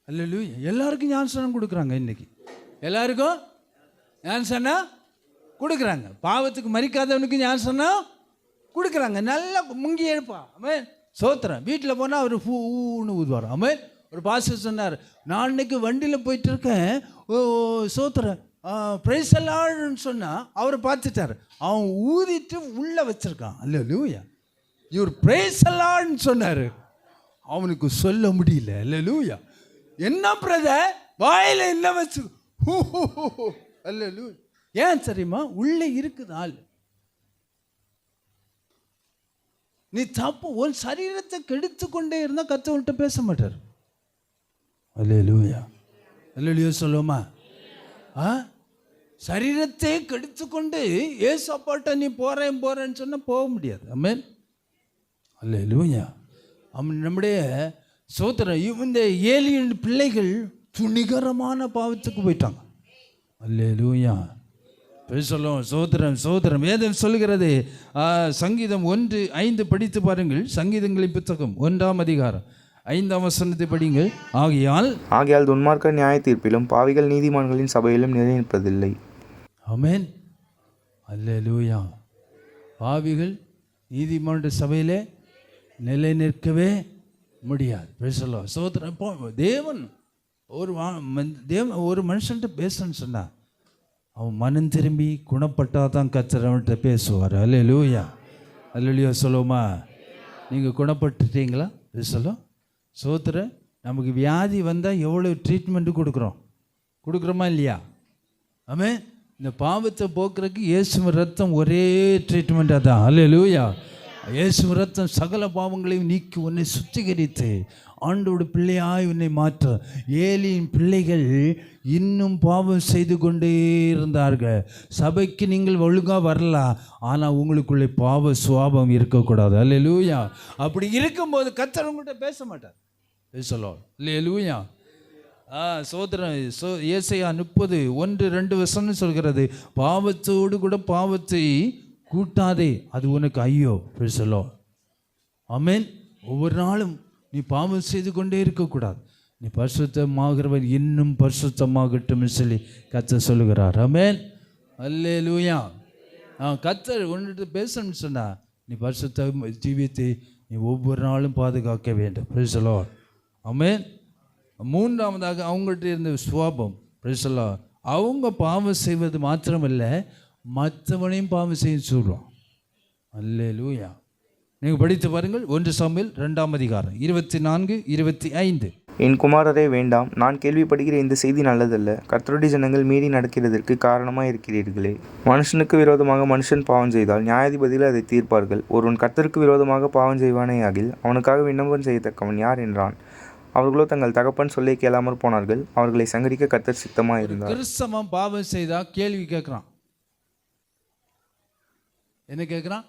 அல்லேலூயா. எல்லாருக்கும் ஞானஸ்நானம் கொடுக்குறாங்க. இன்னைக்கு எல்லாருக்கும் ஞானஸ்நானம் கொடுக்குறாங்க. பாவத்துக்கு மறிக்காதவனுக்கு ஞானஸ்நானம் கொடுக்குறாங்க. நல்லா முங்கி எழுப்பா. ஆமென், சோத்திரம். வீட்டில் போனால் அவர் பூன்னு ஊதுவார். ஆமென். ஒரு பாஸ்டர் சொன்னார், நான் இன்னைக்கு வண்டியில் போயிட்டு இருக்கேன், சோத்திரம் பிரைஸ் எல்லாம் சொன்னால் அவர் பார்த்துட்டார். அவன் ஊதிட்டு உள்ளே வச்சிருக்கான். அல்லேலூயா. இவர் பிரைஸ் எல்லாம்னு சொன்னார். அவனுக்கு சொல்ல முடியல. அல்லேலூயா. என்ன பிரதர் வாயில் என்ன வச்சு? அல்லேலூயா. ஏன் தெரியுமா? உள்ளே இருக்குது ஆள். நீ தப்பு உன் சரீரத்தை கெடுத்து கொண்டே இருந்தால் கர்த்தர்கிட்ட பேச மாட்டார். அல்லேலூயா, அல்லேலூயா சொல்லுவோமா? சரீரத்தை கெடுத்து கொண்டு ஏசு அப்பாட்ட நீ போறேன்னு சொன்னால் போக முடியாது. ஆமென், அல்லேலூயா. நம்முடைய சோதரன் இந்த ஏலியின் பிள்ளைகள் துணிகரமான பாவத்துக்கு போயிட்டாங்க. அல்லேலூயா, சொல்லுவோம். சோதரம் வேதம் சொல்லுகிறது. சங்கீதம் 1:5 படித்து பாருங்கள். சங்கீதங்களின் புத்தகம் 1ஆம் அதிகாரம் 5ஆம் வசனத்தை படிங்கள். ஆகையால் துன்மார்க்கர் நியாய தீர்ப்பிலும் பாவிகள் நீதிமான்களின் சபையிலும் நிலைநிற்பதில்லை. ஆமென், அல்லேலூயா. பாவிகள் நீதிமானுடைய சபையிலே நிலை நிற்கவே முடியாது. பேசலாம் சோதரம். இப்போ தேவன் ஒரு மனுஷன்ட்ட பேசணும்னு சொன்னார், அவன் மனம் திரும்பி குணப்பட்டால் தான் கர்த்தர் அவன்கிட்ட பேசுவார். அல்லேலூயா, அல்லேலூயா சொல்லுவோமா? நீங்கள் குணப்பட்டுட்டீங்களா? சொல்லும் சோத்திர. நமக்கு வியாதி வந்தால் எவ்வளோ ட்ரீட்மெண்ட்டு கொடுக்குறோமா இல்லையா? ஆமென். இந்த பாவத்தை போக்குறதுக்கு இயேசு ரத்தம் ஒரே ட்ரீட்மெண்ட்டாக தான். அல்லேலூயா. இயேசு ரத்தம் சகல பாவங்களையும் நீக்கி உன்னை சுத்திகரித்து ஆண்டோட பிள்ளையாய் உன்னை மாற்ற. ஏலியின் பிள்ளைகள் இன்னும் பாவம் செய்து கொண்டே இருந்தார்கள். சபைக்கு நீங்கள் ஒழுங்காக வரலாம், ஆனால் உங்களுக்குள்ளே பாவ சுவாபம் இருக்கக்கூடாது. அல்லேலூயா. அப்படி இருக்கும்போது கர்த்தர் உங்கள்கிட்ட பேச மாட்டார். பேசலாம். அல்லேலூயா. சோதரன் ஏசாயா 30:1-2 வசனம் சொல்கிறது, பாவத்தோடு கூட பாவத்தை கூட்டாதே, அது உனக்கு ஐயோ. பேசலாம். ஆமென். ஒவ்வொரு நாளும் நீ பாவம் செய்து கொண்டே இருக்கக்கூடாது. நீ பரிசுத்தமாகிறவன் இன்னும் பரிசுத்தமாகட்டும் சொல்லி கர்த்தர் சொல்லுகிறார். ஆமென், அல்லேலூயா. கர்த்தர் உன்னிட்ட பேசணும்னு சொன்னா நீ பரிசுத்த ஜீவியத்தை நீ ஒவ்வொரு நாளும் பாதுகாக்க வேண்டும். Praise the Lord. ஆமென். மூன்றாவதாக அவங்கள்ட்ட இருந்த சுவாபம். Praise the Lord. அவங்க பாவம் செய்வது மாத்திரமல்ல, மற்றவனையும் பாவம் செய்ய சொல்லுவான். அல்லேலூயா. நீங்கள் படித்து பாருங்கள். 1 சாமுவேல் 2ஆம் அதிகாரம் 24-25. என் குமாரரே வேண்டாம், நான் கேள்விப்படுகிற இந்த செய்தி நல்லதல்ல. கர்த்தருடைய ஜனங்கள் மீறி நடக்கிறதற்கு காரணமாக இருக்கிறீர்களே. மனுஷனுக்கு விரோதமாக மனுஷன் பாவம் செய்தால் நியாயாதிபதிகள் அதை தீர்ப்பார்கள். ஒருவன் கர்த்தருக்கு விரோதமாக பாவம் செய்வானே ஆகில் அவனுக்காக விண்ணப்பம் செய்யத்தக்கவன் யார் என்றான். அவர்களோ தங்கள் தகப்பன் சொல்லை கேளாமற் போனார்கள். அவர்களை சங்கரிக்க கர்த்தர் சித்தமாக இருந்தார். கிறிஸ்தவன் பாவம் செய்தா கேள்வி கேட்குறான். என்ன கேட்குறான்?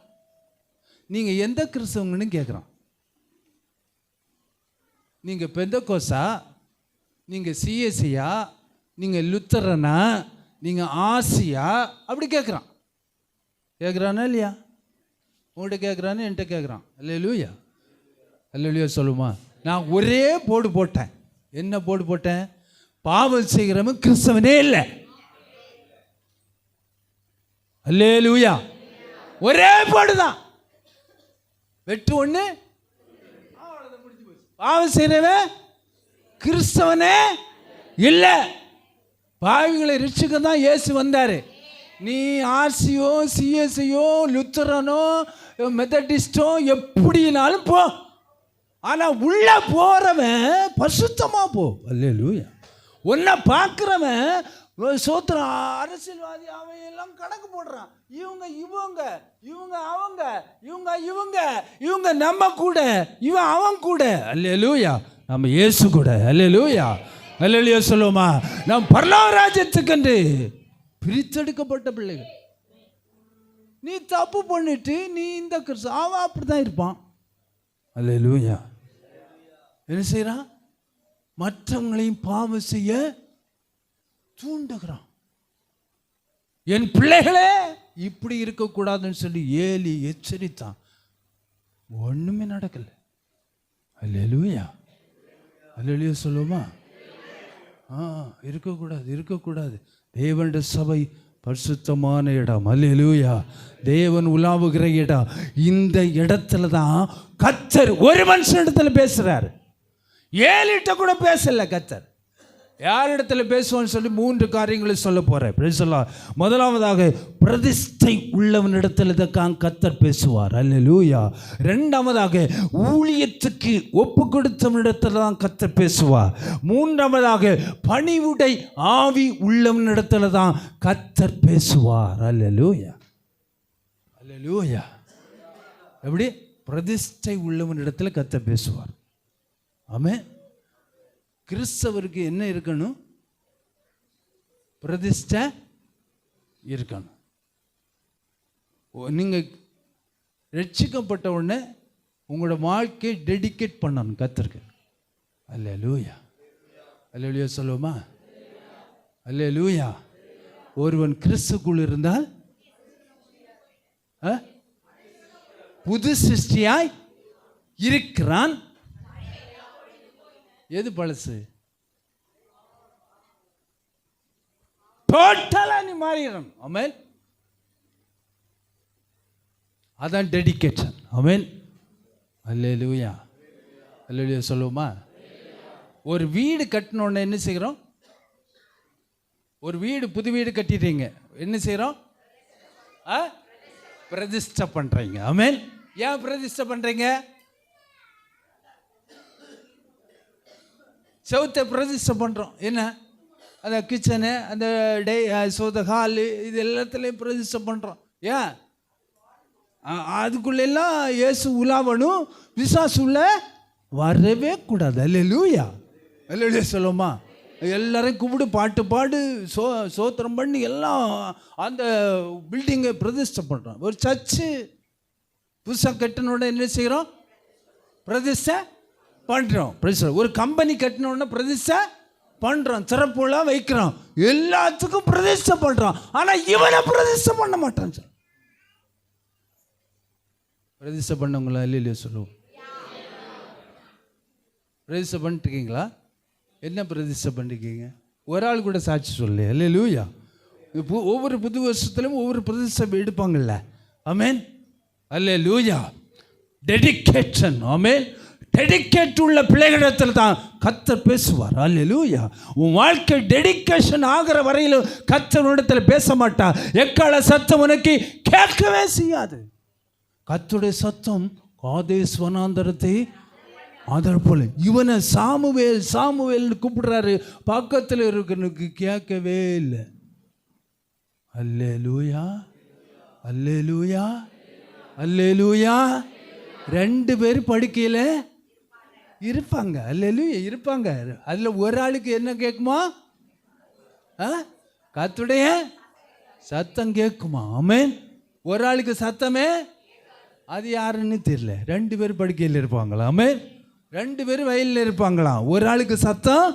நீங்கள் எந்த கிறிஸ்தவங்கன்னு கேட்குறான். நீங்கள் பெந்தகோசா, நீங்கள் சிஎஸ்சியா, நீங்கள் லுத்தரனா, நீங்கள் ஆசியா, அப்படி கேட்குறான். கேட்குறானா இல்லையா? உங்கள்கிட்ட கேட்குறான்னு என்கிட்ட கேட்குறான். அல்லேலூயா, அல்லேலூயா சொல்லுமா? நான் ஒரே போடு போட்டேன். என்ன போடு போட்டேன்? பாவம் செய்கிறவன் கிறிஸ்தவனே இல்லை. அல்லேலூயா. ஒரே போடுதான். வெட்டு ஒன்று, பாவம் செய்கிறவன் கிறிஸ்தவனே இல்லை. பாவிகளை ரட்சிக்க தான் இயேசு வந்தார். நீ ஆர்சியோ, சிஎஸ்ஐயோ, லுத்தரனோ, மெத்தடிஸ்டோ எப்படினாலும் போ, ஆனால் உள்ள போறவன் பரிசுத்தமா போ. அல்லேலூயா. உன்னை பார்க்குறவன் சோத்திரம் அரசியல்வாதி அவன் எல்லாம் கணக்கு போடுறான். இவங்க இவங்க இவங்க அவங்க இவங்க இவங்க இவங்க நம்ம கூட, இவன் அவன் கூட. அல்லேலூயா. நம்ம இயேசு கூட. அல்லேலூயா. அல்லேலூயா சொல்லுவோமா? நாம் பரலோக ராஜ்யத்துக்கென்று பிரித்தெடுக்கப்பட்ட பிள்ளைகள். நீ தப்பு பண்ணிட்டு நீ இந்த கிறிஸ்து அவன் அப்படிதான் இருப்பான். அல்லேலூயா. என்ன செய்யறான்? மற்றவங்களையும் பாவம் செய்ய தூண்டுகிறான். என் பிள்ளைகளே இப்படி இருக்கக்கூடாதுன்னு சொல்லி ஏலி எச்சரித்தான். ஒண்ணுமே நடக்கல. அல்லேலூயா. அல்லேலூயா சொல்லுவோமா? இருக்கக்கூடாது. தேவனுடைய சபை பரிசுத்தமான இடம். அல்லேலூயா. தேவன் உலாவுகிற இடம். இந்த இடத்துல தான் கர்த்தர் ஒரு மனுஷனிடத்துல பேசுறாரு. ஏலிட்ட கூட பேசல கர்த்தர். யாரிடத்துல பேசுவான்னு சொல்லி 3 காரியங்களை சொல்ல போறேன். முதலாவதாக பிரதிஷ்டை உள்ளவனிடத்தில் கர்த்தர் பேசுவார். அல்லேலூயா. இரண்டாவதாக ஊழியத்துக்கு ஒப்பு கொடுத்தவனிடத்தில் தான் கர்த்தர் பேசுவார். மூன்றாவதாக பணிவுடை ஆவி உள்ளவனிடத்தில் தான் கர்த்தர் பேசுவார். அல்லேலூயா. அல்லேலூயா. எப்படி? பிரதிஷ்டை உள்ளவனிடத்தில் கர்த்தர் பேசுவார். ஆமென். கிறிஸ்தவருக்கு என்ன இருக்கணும்? பிரதிஷ்டை இருக்கணும். நீங்கள் ரட்சிக்கப்பட்ட உடனே உங்களோட வாழ்க்கையை டெடிகேட் பண்ணணும் கர்த்தருக்கு. அல்லேலூயா. அல்லேலூயா சொல்லுவோமா? அல்லேலூயா. ஒருவன் கிறிஸ்துக்குள் இருந்தால் புது சிருஷ்டியாய் இருக்கிறான். எது பழசு? டோட்டலா நீ மாறிடணும். ஆமென். அதான் டெடிகேஷன். ஆமென். அல்லேலூயா. அல்லேலூயா சொல்லுவோமா? ஒரு வீடு கட்டினோன்னு என்ன செய்கிறோம்? ஒரு வீடு, புது வீடு கட்டிட்டீங்க, என்ன செய்கிறோம்? பிரதிஷ்டை பண்றீங்க. ஆமென். ஏன் பிரதிஷ்டை பண்றீங்க? செவுத்தை பிரதிஷ்டை பண்ணுறோம். என்ன? அந்த கிச்சனு, அந்த ஹாலு, இது எல்லாத்துலேயும் பிரதிஷ்டை பண்ணுறோம். ஏன்? அதுக்குள்ளெல்லாம் இயேசு உலாவணும், விசுவாசு உள்ள வரவே கூடாது. அல்லேலூயா. அல்லேலூயா சொல்லுமா? எல்லாரையும் கூப்பிடு, பாட்டு பாடு, சோத்திரம் பண்ணி எல்லாம் அந்த பில்டிங்கை பிரதிஷ்டை பண்ணுறோம். ஒரு சர்ச்சு புதுசாக கட்டினோட என்ன செய்கிறோம்? பிரதிஷ்டை பண்ணுறோம். ஒரு கம்பெனி கட்டினோடனே பிரதிஷ்டை பண்ணுறோம், சிறப்புலாம் வைக்கிறோம், எல்லாத்துக்கும் பிரதிஷ்டை பண்ணுறோம். ஆனால் இவனை பிரதிஷ்டை பண்ண மாட்டான் சார். பிரதிஷ்டை பண்ணவங்களா? இல்லையா சொல்லுவோம். பிரதிஷ்டை பண்ணிட்டுருக்கீங்களா? என்ன பிரதிஷ்டை பண்ணிருக்கீங்க? ஒரு ஆள் கூட சாட்சி சொல்லலையா? அல்லேலூயா. ஒவ்வொரு புது வருஷத்துலையும் ஒவ்வொரு பிரதிஷ்டை எடுப்பாங்கல்ல. ஆமென். அல்லேலூயா. டெடிகேஷன். ஆமென். டெடிகேட் உள்ள பிள்ளைகளிடத்தில் தான் கர்த்தர் பேசுவார். அல்லேலூயா. உன் வாழ்க்கை டெடிகேஷன் ஆகிற வரையிலும் கர்த்தர் இடத்தில் பேச மாட்டா. எக்கால சத்தம் உனக்கு கேட்கவே செய்யாது. கர்த்தருடைய சத்தம் காதேஸ் வனாந்தரத்தை அதர் போல. இவனை சாமுவேல் சாமுவேல்னு கூப்பிடுறாரு, பக்கத்தில் இருக்கிறனுக்கு கேட்கவே இல்லை. அல்லேலூயா. அல்லேலூயா. அல்லேலூயா. 2 பேர் படுக்கையில் இருப்பாங்க. அல்லேலூயா இருப்பாங்க. அதில் ஒரு ஆளுக்கு என்ன கேட்குமா? கர்த்தருடைய சத்தம் கேட்குமா? ஆமென். ஒரு ஆளுக்கு சத்தமே அது யாருன்னு தெரியல. 2 பேர் படுக்கையில் இருப்பாங்களா? ஆமென். 2 பேர் வயலில் இருப்பாங்களாம். ஒரு ஆளுக்கு சத்தம்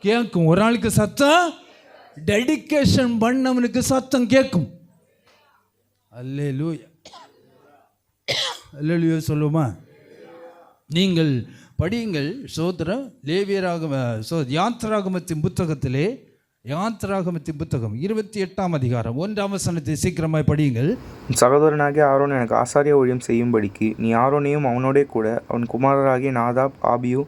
கேட்கும், ஒரு ஆளுக்கு சத்தம், டெடிகேஷன் பண்ணவனுக்கு சத்தம் கேட்கும். அல்லேலூயா. அல்லேலூயா சொல்லுமா? நீங்கள் படியுங்கள். சோதரம் லேவியராகம யாத்திராகமத்தின் புத்தகத்திலே, யாத்திராகமத்தின் புத்தகம் 28ஆம் அதிகாரம் 1ஆம் வசனத்தை சீக்கிரமாய் படியுங்கள். சகோதரனாகிய ஆரோன் எனக்கு ஆசாரிய ஊழியம் செய்யும்படிக்கு நீ ஆரோனையும் அவனோடே கூட அவன் குமாரராகிய நாதாப், ஆபியூ,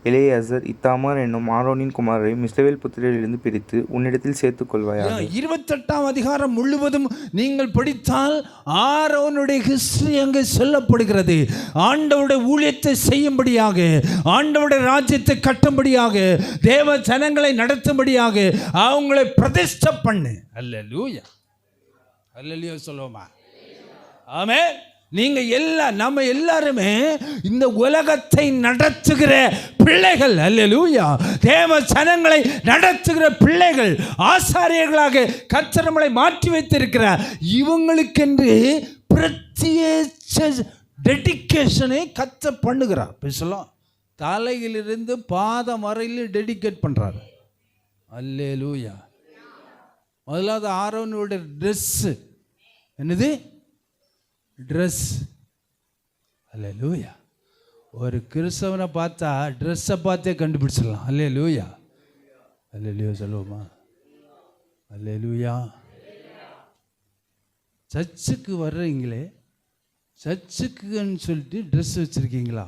எலேயாசர் இத்தாமார் என்னும் ஆரோனின் குமாரரை இஸ்ரவேல் புத்திரரிலிருந்து பிரித்து உன்னிடத்தில் சேர்த்துக் கொள்வாயாக. 28ஆம் அதிகாரம் முழுவதும் நீங்கள் படித்தால் ஆரோனுடைய ஹிஸ்டரி அங்கே சொல்லப்படுகிறது. ஆண்டவருடைய ஊழியத்தை செய்யும்படியாக, ஆண்டவருடைய ராஜ்யத்தை கட்டும்படியாக, தேவ ஜனங்களை நடத்தும்படியாக அவங்களை பிரதிஷ்டை பண்ணு. அல்லேலூயா, அல்லேலூயா சொல்லுவோமா? ஆமென். நீங்க நம்ம எல்லாருமே இந்த உலகத்தை நடத்துகிற பிள்ளைகள். அல்லேலூயா. தேவ ஜனங்களை நடத்துகிற பிள்ளைகள், ஆசாரியர்களாக கர்த்தர் நம்மளை மாற்றி வைத்திருக்கிறார். இவங்களுக்கென்று பிரத்யேக டெடிகேஷனை கர்த்தர் பண்ணுகிறார். பேசலாம், தலையிலிருந்து பாதம் வரையில் டெடிகேட் பண்றாரு. அல்லேலூயா. முதலாவது ஆரோனுடைய ட்ரெஸ் என்னது? ட்ரெஸ். அல்லேலூயா. ஒரு கிறிஸ்தவனை பார்த்தா ட்ரெஸ்ஸை பார்த்தே கண்டுபிடிச்சிடலாம். அல்லேலூயா, அல்லேலூயா சொல்லுவோமா? அல்லேலூயா. சர்ச்சுக்கு வர்றீங்களே, சர்ச்சுக்குன்னு சொல்லிட்டு ட்ரெஸ் வச்சுருக்கீங்களா?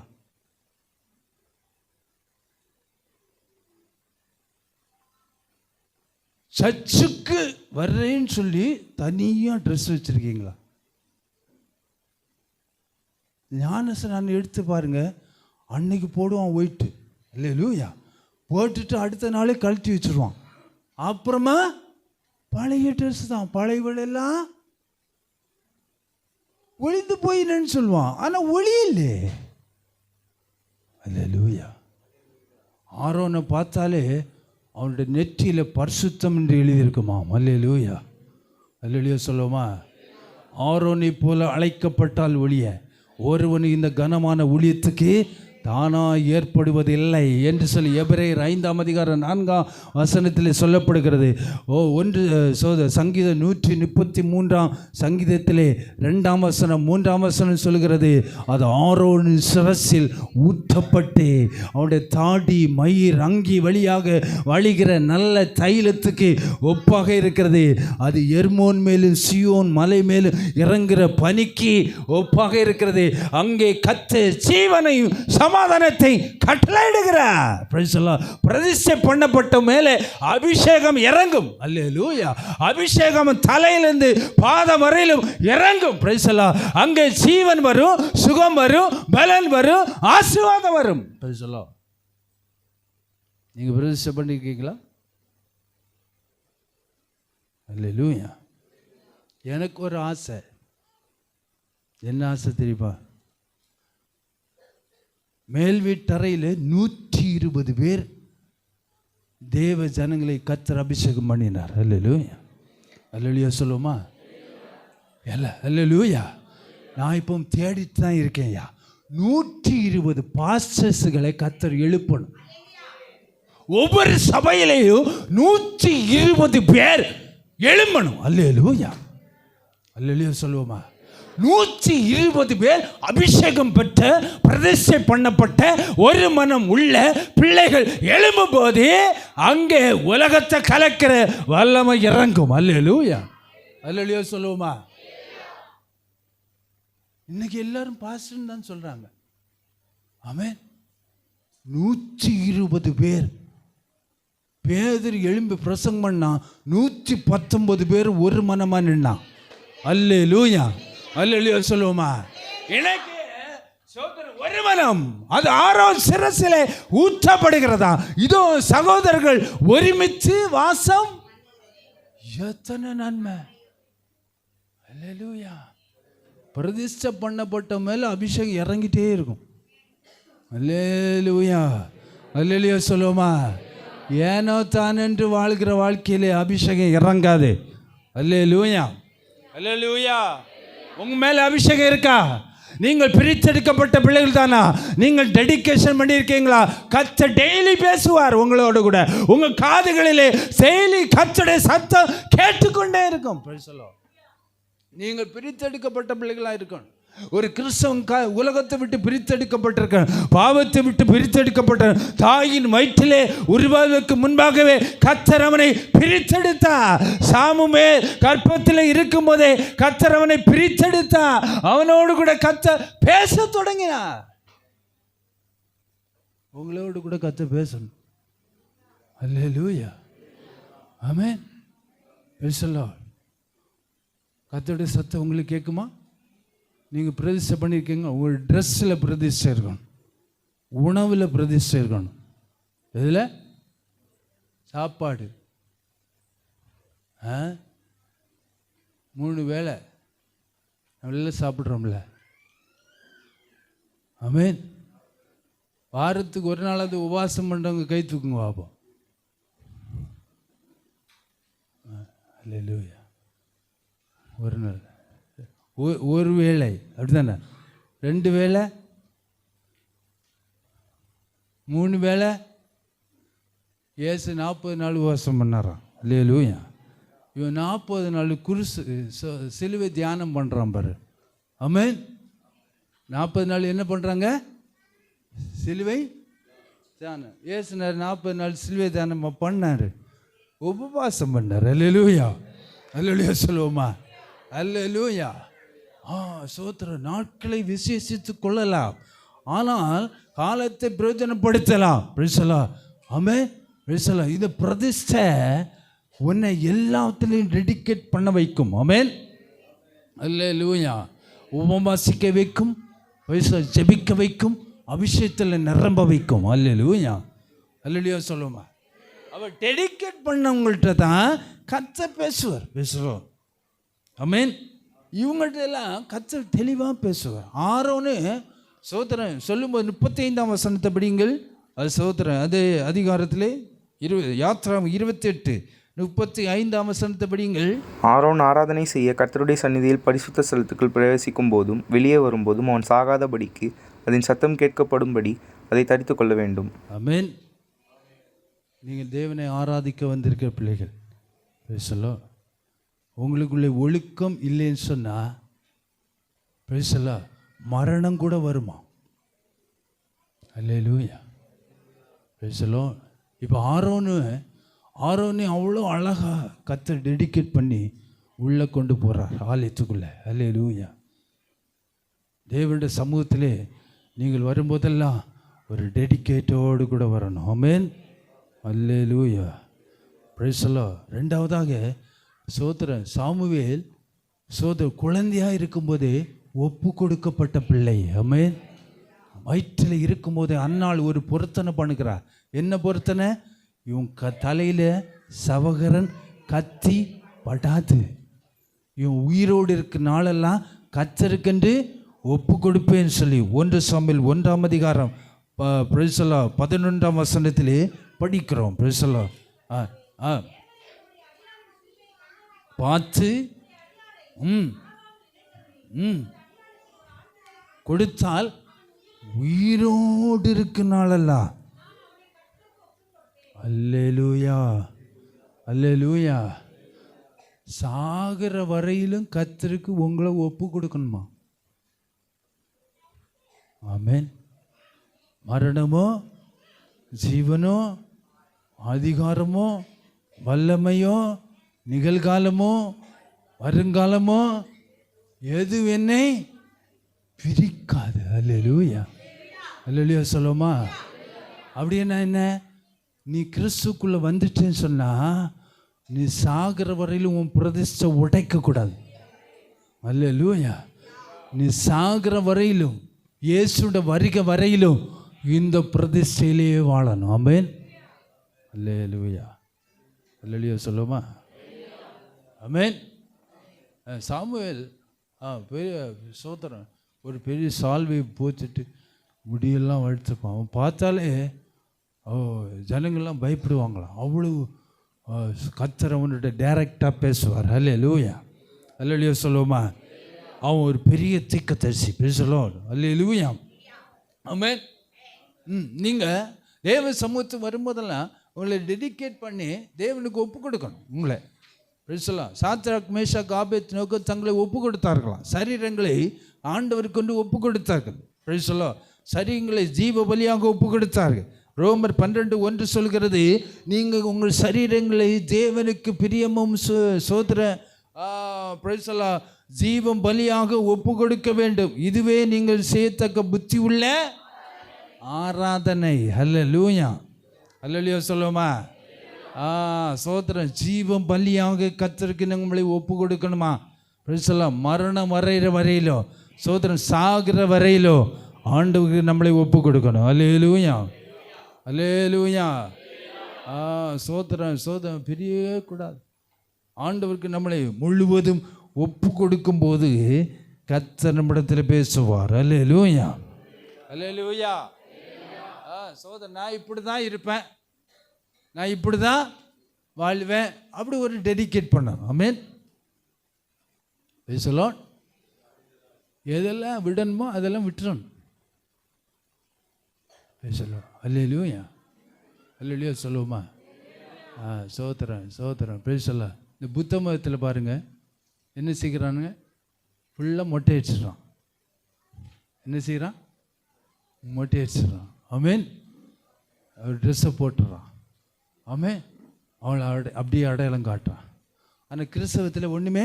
சர்ச்சுக்கு வர்றேன்னு சொல்லி தனியாக ட்ரெஸ் வச்சுருக்கீங்களா? ஞானஸ்நானம் எடுத்து பாருங்க, அன்னைக்கு போடுவான் ஒயிட்டு. அல்லேலூயா. போட்டுட்டு அடுத்த நாளே கழட்டி வச்சுருவான். அப்புறமா பழைய ட்ரெஸ் தான். பழையவளெல்லாம் ஒளிந்து போயினு சொல்லுவான், ஆனால் ஒளி இல்லை. அல்லேலூயா. ஆரோனை பார்த்தாலே அவனுடைய நெற்றியில் பரிசுத்தம் என்று எழுதியிருக்குமாம். அல்லேலூயா, அல்லேலூயா சொல்லுவோமா? ஆரோனை போல அழைக்கப்பட்டால் ஒழிய ஒருவன் இந்த கனமான ஊழியத்துக்கு தானாக ஏற்படுவதில்லை என்று சொல்லி எபிரேயர் 5ஆம் அதிகாரம் 4ஆம் வசனத்தில் சொல்லப்படுகிறது. சங்கீதம் 133ஆம் சங்கீதத்திலே 2ஆம் வசனம் 3ஆம் வசனம் சொல்கிறது, அது ஆரோனின் சிரசில் ஊற்றப்பட்டு அவனுடைய தாடி மயிர் அங்கி வழியாக வழிகிற நல்ல தைலத்துக்கு ஒப்பாக இருக்கிறது. அது எர்மோன் மேலும் சியோன் மலை மேலும் இறங்குகிற பனிக்கு ஒப்பாக இருக்கிறது. அங்கே கர்த்தர் ஜீவனையும் சமாதானத்தை கட்டளையிடுகிறார். பிரதிஷ்டை பண்ணப்பட்ட மேலே அபிஷேகம் இறங்கும். அல்லேலூயா. அபிஷேகம் தலையிலிருந்து பாதம் வரையிலும் இறங்கும். பிரைஸ் எல்லாம். அங்கே ஜீவன் வரும், சுகம் வரும், பலன் வரும், ஆசீர்வாதம் வரும். பிரைஸ் எல்லாம். நீங்க பிரதிஷ்டை பண்ணிருக்கீங்களா? அல்லேலூயா. எனக்கு ஒரு ஆசை. என்ன ஆசை தெரியுமா? மேல் வீட்டறையில் 120 பேர் தேவ ஜனங்களை கர்த்தர் அபிஷேகம் பண்ணினார். அல்லேலூயா, அல்லேலூயா சொல்லுவோமா? அல்லேலூயா. நான் இப்போ தேடிட்டு தான் இருக்கேன். 120 பாஸ்டர்ஸ்களை கர்த்தர் எழுப்பணும். ஒவ்வொரு சபையிலையும் 120 பேர் எழும்பணும். அல்லேலூயா, அல்லேலூயா சொல்லுவோமா? 120 பேர் அபிஷேகம் பெற்ற பிரதிஷ்டை பண்ணப்பட்ட ஒரு மனம் உள்ள பிள்ளைகள் எழும்பும் போது அங்கே உலகத்தை கலக்கிற வல்லமை இறங்கும். அல்லேலூயா, அல்லேலூயா சொல்லுவோமா? இன்னைக்கு எல்லாரும் பாஸ்டர்னு தான் சொல்றாங்க. ஆமென். 120 பேர். பேதர் எழும்பி பிரசங்கம் பண்ணா 119 பேர் ஒரு மனமா நின்னான். அல்லேலூயா, அல்லேலூயா சொல்லுவோமா? எனக்கு ஒரு மனம், அது ஆரோன் சிரசிலே ஊற்றப்படுகிறதா? இதோ சகோதரர்கள் ஒருமித்து வாசம், எத்தனை நன்மை. அல்லேலூயா. பிரதிஷ்டை பண்ணப்பட்ட மேல அபிஷேகம் இறங்கிட்டே இருக்கும். அல்லேலூயா, அல்லேலூயா சொல்லுவோமா? ஏனோ தானென்று வாழ்கிற வாழ்க்கையிலே அபிஷேகம் இறங்காது. அல்லேலூயா, அல்லேலூயா. உங்க மேல அபிஷேகம் இருக்கா? நீங்கள் பிரித்தெடுக்கப்பட்ட பிள்ளைகள் தானா? நீங்கள் டெடிகேஷன் பண்ணியிருக்கீங்களா? கர்த்தர் டெய்லி பேசுவார் உங்களோடு கூட. உங்க காதுகளிலே டெய்லி கர்த்தருடைய சத்தம் கேட்டுக்கொண்டே இருக்கும். நீங்கள் பிரித்தெடுக்கப்பட்ட பிள்ளைகளா இருக்கணும். ஒரு கிறிஸ்தவன் உலகத்தை விட்டு பிரித்தெடுக்கப்பட்டிருக்க, பாவத்தை விட்டு பிரித்தெடுக்கப்பட்ட, தாயின் வயிற்றிலே உருவாவதற்கு முன்பாகவே கர்த்தர் அவனை பிரித்தெடுத்தார். சாமுவேல் கர்ப்பத்தில் இருக்கும் போதே கர்த்தர் அவனை பிரித்தெடுத்தார். அவனோடு கூட கர்த்தர் பேச தொடங்கினார். உங்களோடு கூட கத்த பேசணும். அல்லேலூயா, ஆமென். Praise the Lord. கர்த்தருடைய சத்தம் உங்களுக்கு கேட்குமா? நீங்கள் பிரதிஷ்டை பண்ணியிருக்கீங்க. உங்கள் ட்ரெஸ்ஸில் பிரதிஷ்டை இருக்கணும், உணவில் பிரதிஷ்டை இருக்கணும். இதில் சாப்பாடு 3 வேளை நல்லா சாப்பிட்றோம்ல, ஆமென். வாரத்துக்கு ஒரு நாளாவது உபவாசம் பண்ணுறவங்க கை தூக்குங்க பாப்போம். அல்லேலூயா. ஒரு நாள் ஒரு வேளை அப்படிதானே? 2 வேளை, 3 வேளை. இயேசு 40 நாள் உபவாசம் பண்ணாராம். அல்லேலூயா. இவன் 40 நாள் சிலுவை தியானம் பண்ணுறான் பாரு, ஆமென். 40 நாள் என்ன பண்ணுறாங்க? சிலுவை தியானம். இயேசுனார் 40 நாள் சிலுவை தியானம் பண்ணார், உபவாசம் பண்ணார். அல்லேலூயா, அல்லேலூயா சொல்லுவோமா? அல்லேலூயா. சோத்திர நாட்களை விசேஷித்து கொள்ளலாம், ஆனால் காலத்தை பிரயோஜனப்படுத்தலாம். பிரைஸ் தி லார்ட், ஆமென். Praise the Lord. இந்த பிரதிஷ்டை உன்னை எல்லாத்துலேயும் டெடிகேட் பண்ண வைக்கும், ஆமென். அல்லேலூயா. உபவாசிக்க வைக்கும், ஜெபிக்க வைக்கும், அபிஷேகத்தில் நிரம்ப வைக்கும். அல்லேலூயா, அல்லேலூயா சொல்லுமா? அவர் டெடிகேட் பண்ணவங்கள்ட்ட தான் கர்த்தர் பேசுவார். ஆமென். இவங்கள்ட்ட எல்லாம் கர்த்தர் தெளிவாக பேசுவார். ஆரோன்னு சோத்திரன் சொல்லும்போது 35ஆம் வசனத்தை படிங்கள். அது சோத்திரன், அது அதிகாரத்திலே யாத்ராம் 28:35ஆம் வசனத்தை படிங்கள். ஆரோன் ஆராதனை செய்ய கர்த்தருடைய சந்நிதியில் பரிசுத்த ஸ்தலத்துக்குள் பிரவேசிக்கும் போதும் வெளியே வரும்போதும் அவன் சாகாதபடிக்கு அதன் சத்தம் கேட்கப்படும்படி அதை தரித்து கொள்ள வேண்டும். ஆமென். நீங்கள் தேவனை ஆராதிக்க வந்திருக்கிற பிள்ளைகள், பேசலோ உங்களுக்குள்ளே ஒழுக்கம் இல்லைன்னு சொன்னால் பேசல மரணம் கூட வருமா? அல்லேலூயா, பேசலோ. இப்போ ஆரோனு அவ்வளோ அழகாக கர்த்தர் டெடிகேட் பண்ணி உள்ளே கொண்டு போகிறார் ஆலயத்துக்குள்ளே. அல்லேலூயா. தேவனுடைய சமூகத்திலே நீங்கள் வரும்போதெல்லாம் ஒரு டெடிகேட்டோடு கூட வரணும். ஆமென். அல்லேலூயா, பிரைஸ் தி லார்ட். ரெண்டாவதாக சாமுவேல் குழந்தையாக இருக்கும்போதே ஒப்பு கொடுக்கப்பட்ட பிள்ளை. ஆமென். வயிற்றில் இருக்கும்போதே அன்னாள் ஒரு பொருத்தனை பண்ணுகிறார். என்ன பொருத்தனை? இவன் தலையில் சவகரன் கத்தி படாது, இவன் உயிரோடு இருக்க நாளெல்லாம் கர்த்தருக்கென்று ஒப்பு கொடுப்பேன்னு சொல்லி 1 சாமுவேல் 1ஆம் அதிகாரம் 11ஆம் வசனத்திலே படிக்கிறோம். Price the Lord. பார்த்து கொடுத்தால் உயிரோடு இருக்கு நாளெல்லாம். அல்லேலூயா, அல்லேலூயா. சாகிற வரையிலும் கர்த்தருக்கு உங்களை ஒப்பு கொடுக்கணுமா? ஆமென். மரணமோ ஜீவனோ அதிகாரமோ வல்லமையோ நிகழ்காலமோ வருங்காலமோ எது என்னை பிரிக்காது. அல்லேலூயா, அல்லேலூயா சொல்லுமா? அப்படின்னா என்ன? நீ கிறிஸ்துக்குள்ளே வந்துட்டேன்னு சொன்னால் நீ சாகிற வரையிலும் உன் பிரதிஷ்டை உடைக்கக்கூடாது. அல்லேலூயா. நீ சாகிற வரையிலும் இயேசுட வருகை வரையிலும் இந்த பிரதிஷ்டையிலேயே வாழணும். ஆமென். அல்லேலூயா, அல்லேலூயா சொல்லுமா? ஆமென். சாமுவேல் பெரிய சோத்திரம் ஒரு பெரிய சால்வை போச்சுட்டு முடியெல்லாம் வளர்த்துப்பான். அவன் பார்த்தாலே ஜனங்கள்லாம் பயப்படுவாங்களாம். அவ்வளோ கர்த்தர் அவன்கிட்ட டைரெக்டாக பேசுவார். அல்லேலூயா, அல்லேலூயா சொல்லுவோமா? அவன் ஒரு பெரிய தீர்க்கதரிசி. பேசலாம். அல்லேலூயா, ஆமென். நீங்கள் தேவ சமூகத்துக்கு வரும்போதெல்லாம் உங்களை டெடிகேட் பண்ணி தேவனுக்கு ஒப்பு கொடுக்கணும். உங்களை பேசலாம். சாத்ராக் மேஷாக் ஆபேத்நேகோ தங்களை ஒப்பு கொடுத்தார்களாம். சரீரங்களை ஆண்டவருக்கு கொண்டு ஒப்பு கொடுத்தார்கள். பேசலாம். சரீரங்களை ஜீவ பலியாக ஒப்பு கொடுத்தார்கள். ரோமர் 12:1 சொல்கிறது, நீங்கள் உங்கள் சரீரங்களை தேவனுக்கு பிரியமும் சோதர பேசலாம் ஜீவம் பலியாக ஒப்பு கொடுக்க வேண்டும். இதுவே நீங்கள் செய்யத்தக்க புத்தி உள்ள ஆராதனை. ஹல்லேலூயா. ஹல்லேலூயா சொல்லுவோமா? சோத்திரம். ஜீவம் பலியாக கர்த்தருக்கு நம்மளை ஒப்பு கொடுக்கணுமா? சொல்லலாம். மரணம் வரைகிற வரையிலோ, சோத்திரம், சாகிற வரையிலோ ஆண்டவருக்கு நம்மளை ஒப்பு கொடுக்கணும். ஹல்லேலூயா. ஹல்லேலூயா. சோத்திரம். சோத்திரம் பிரியவே கூடாது. ஆண்டவருக்கு நம்மளை முழுவதும் ஒப்பு கொடுக்கும்போது கர்த்தர் நம்மிடத்தில் பேசுவார். ஹல்லேலூயா. ஹல்லேலூயா. சோதரன், நான் இப்படி தான் இருப்பேன், நான் இப்படி தான் வாழ்வேன், அப்படி ஒரு டெடிகேட் பண்ணணும். ஆமென். பேசலாம். எதெல்லாம் விடணுமோ அதெல்லாம் விட்டுறணும். பேசலாம். ஹல்லேலூயா. ஹல்லேலூயா சொல்லுவோமா? சோத்திரம். சோத்திரம். பேசலாம். இந்த புத்த மதத்தில் பாருங்கள், என்ன செய்கிறானுங்க? ஃபுல்லாக மொட்டை அடிச்சிடறான். என்ன செய்கிறான்? மொட்டை அடிச்சிடறான். ஆமென். அவர் ட்ரெஸ்ஸை போட்டுடுறான். ஆமென். அவளை அப்படியே அடையாளம் காட்டுறான். ஆனால் கிறிஸ்தவத்தில் ஒன்றுமே,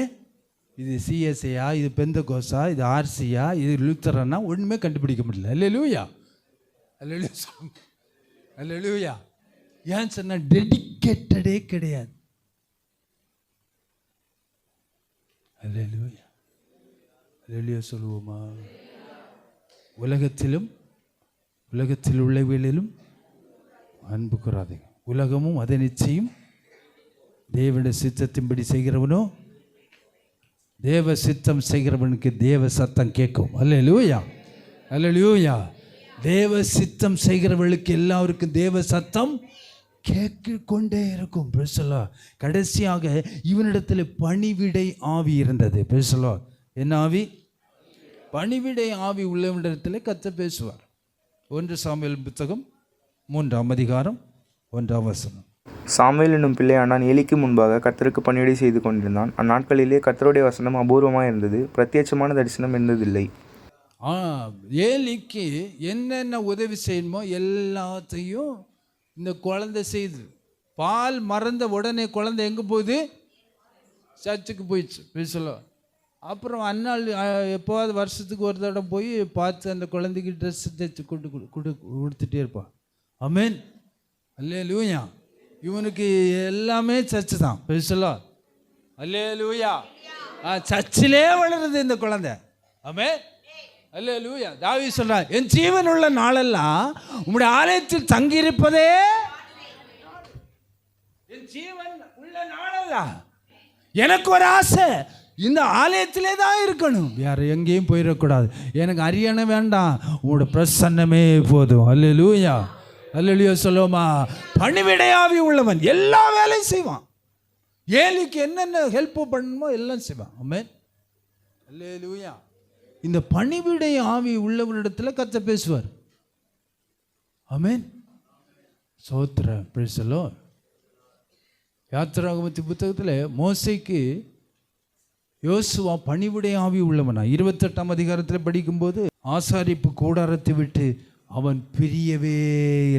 இது சிஎஸ்ஐயா, இது பெந்தகோஸா, இது ஆர்சியா, இது லூத்தரனா, ஒன்றுமே கண்டுபிடிக்க முடியல. அல்லேலூயா. அல்லேலூயா. அல்லேலூயா. ஏன் சொன்னால் டெடிகேட்டடே கிடையாது. அல்லேலூயா. அல்லேலூயா சொல்லுவோமா? உலகத்திலும் உலகத்தில் உள்ளவைகளிலும் அன்பு கூறாதீங்க. உலகமும் அதை நிச்சயம். தேவனுடைய சித்தத்தின்படி செய்கிறவனோ, தேவ சித்தம் செய்கிறவனுக்கு தேவ சத்தம் கேட்கும். அல்லேலூயா. அல்லேலூயா. தேவ சித்தம் செய்கிறவர்களுக்கு எல்லாருக்கும் தேவ சத்தம் கேட்கொண்டே இருக்கும். பேசலா. கடைசியாக இவனிடத்தில் பணிவிடை ஆவி இருந்தது. பேசலா. என்ன ஆவி? பணிவிடை ஆவி உள்ளவனிடத்தில் கர்த்தர் பேசுவார். 1 சாமுவேல் புத்தகம் 3ஆம் அதிகாரம் 1ஆம் வசனம். சாமுவேல் என்னும் பிள்ளையானான் ஏலிக்கு முன்பாக கர்த்தருக்கு பணிவிடை செய்து கொண்டிருந்தான். அந்நாட்களிலே கர்த்தருடைய வசனம் அபூர்வமாக இருந்தது, பிரத்யட்சமான தரிசனம் இருந்ததில்லை. ஏலிக்கு என்னென்ன உதவி செய்யணுமோ எல்லாத்தையும் இந்த குழந்தை செய்து. பால் மறந்த உடனே குழந்தை எங்கே போகுது? சர்ச்சுக்கு போயிடுச்சு. பேசலாம். அப்புறம் அந்நாள் எப்போவாது வருஷத்துக்கு ஒரு தடவை போய் பார்த்து அந்த குழந்தைக்கு ட்ரெஸ் தைச்சு கொடுத்துட்டே இருப்பான். ஆமென். அல்லேலூயா. இவனுக்கு எல்லாமே சர்ச்சு தான். பேசலாம். அல்லேலூயா. சர்ச்சிலே வளருது இந்த குழந்தை. ஆமென். அல்லேலூயா. தாவீது சொல்றார், என் ஜீவன் உள்ள நாளெல்லாம் உம்முடைய ஆலயத்தில் தங்கியிருப்பதே, என் ஜீவன் உள்ள நாளெல்லாம் எனக்கு ஒரு ஆசை, இந்த ஆலயத்திலே தான் இருக்கணும், வேற எங்கேயும் போயிடக்கூடாது. எனக்கு அரியணை வேண்டாம், உங்களோட பிரசன்னமே போதும். அல்லேலூயா. அல்லேலூயா சொல்லுவோமா? பணிவிடை ஆவி உள்ளவன் எல்லா வேலையும் செய்வான். ஏலிக்கு என்னென்ன ஹெல்ப் பண்ணணுமோ எல்லாம் செய்வான். ஆமென். அல்லேலூயா. இந்த பணிவிடை ஆவி உள்ளவனிடத்தில் கர்த்தர் பேசுவார். ஆமென். சோத்திரம். Price the Lord. யாத்திராகமத்தின் புத்தகத்தில் மோசேக்கு யோசுவா பணிவிடை ஆவி உள்ளவனா 28ஆம் அதிகாரத்தில் படிக்கும்போது, ஆசாரிப்பு கூடாரத்தை விட்டு அவன் பிரியவே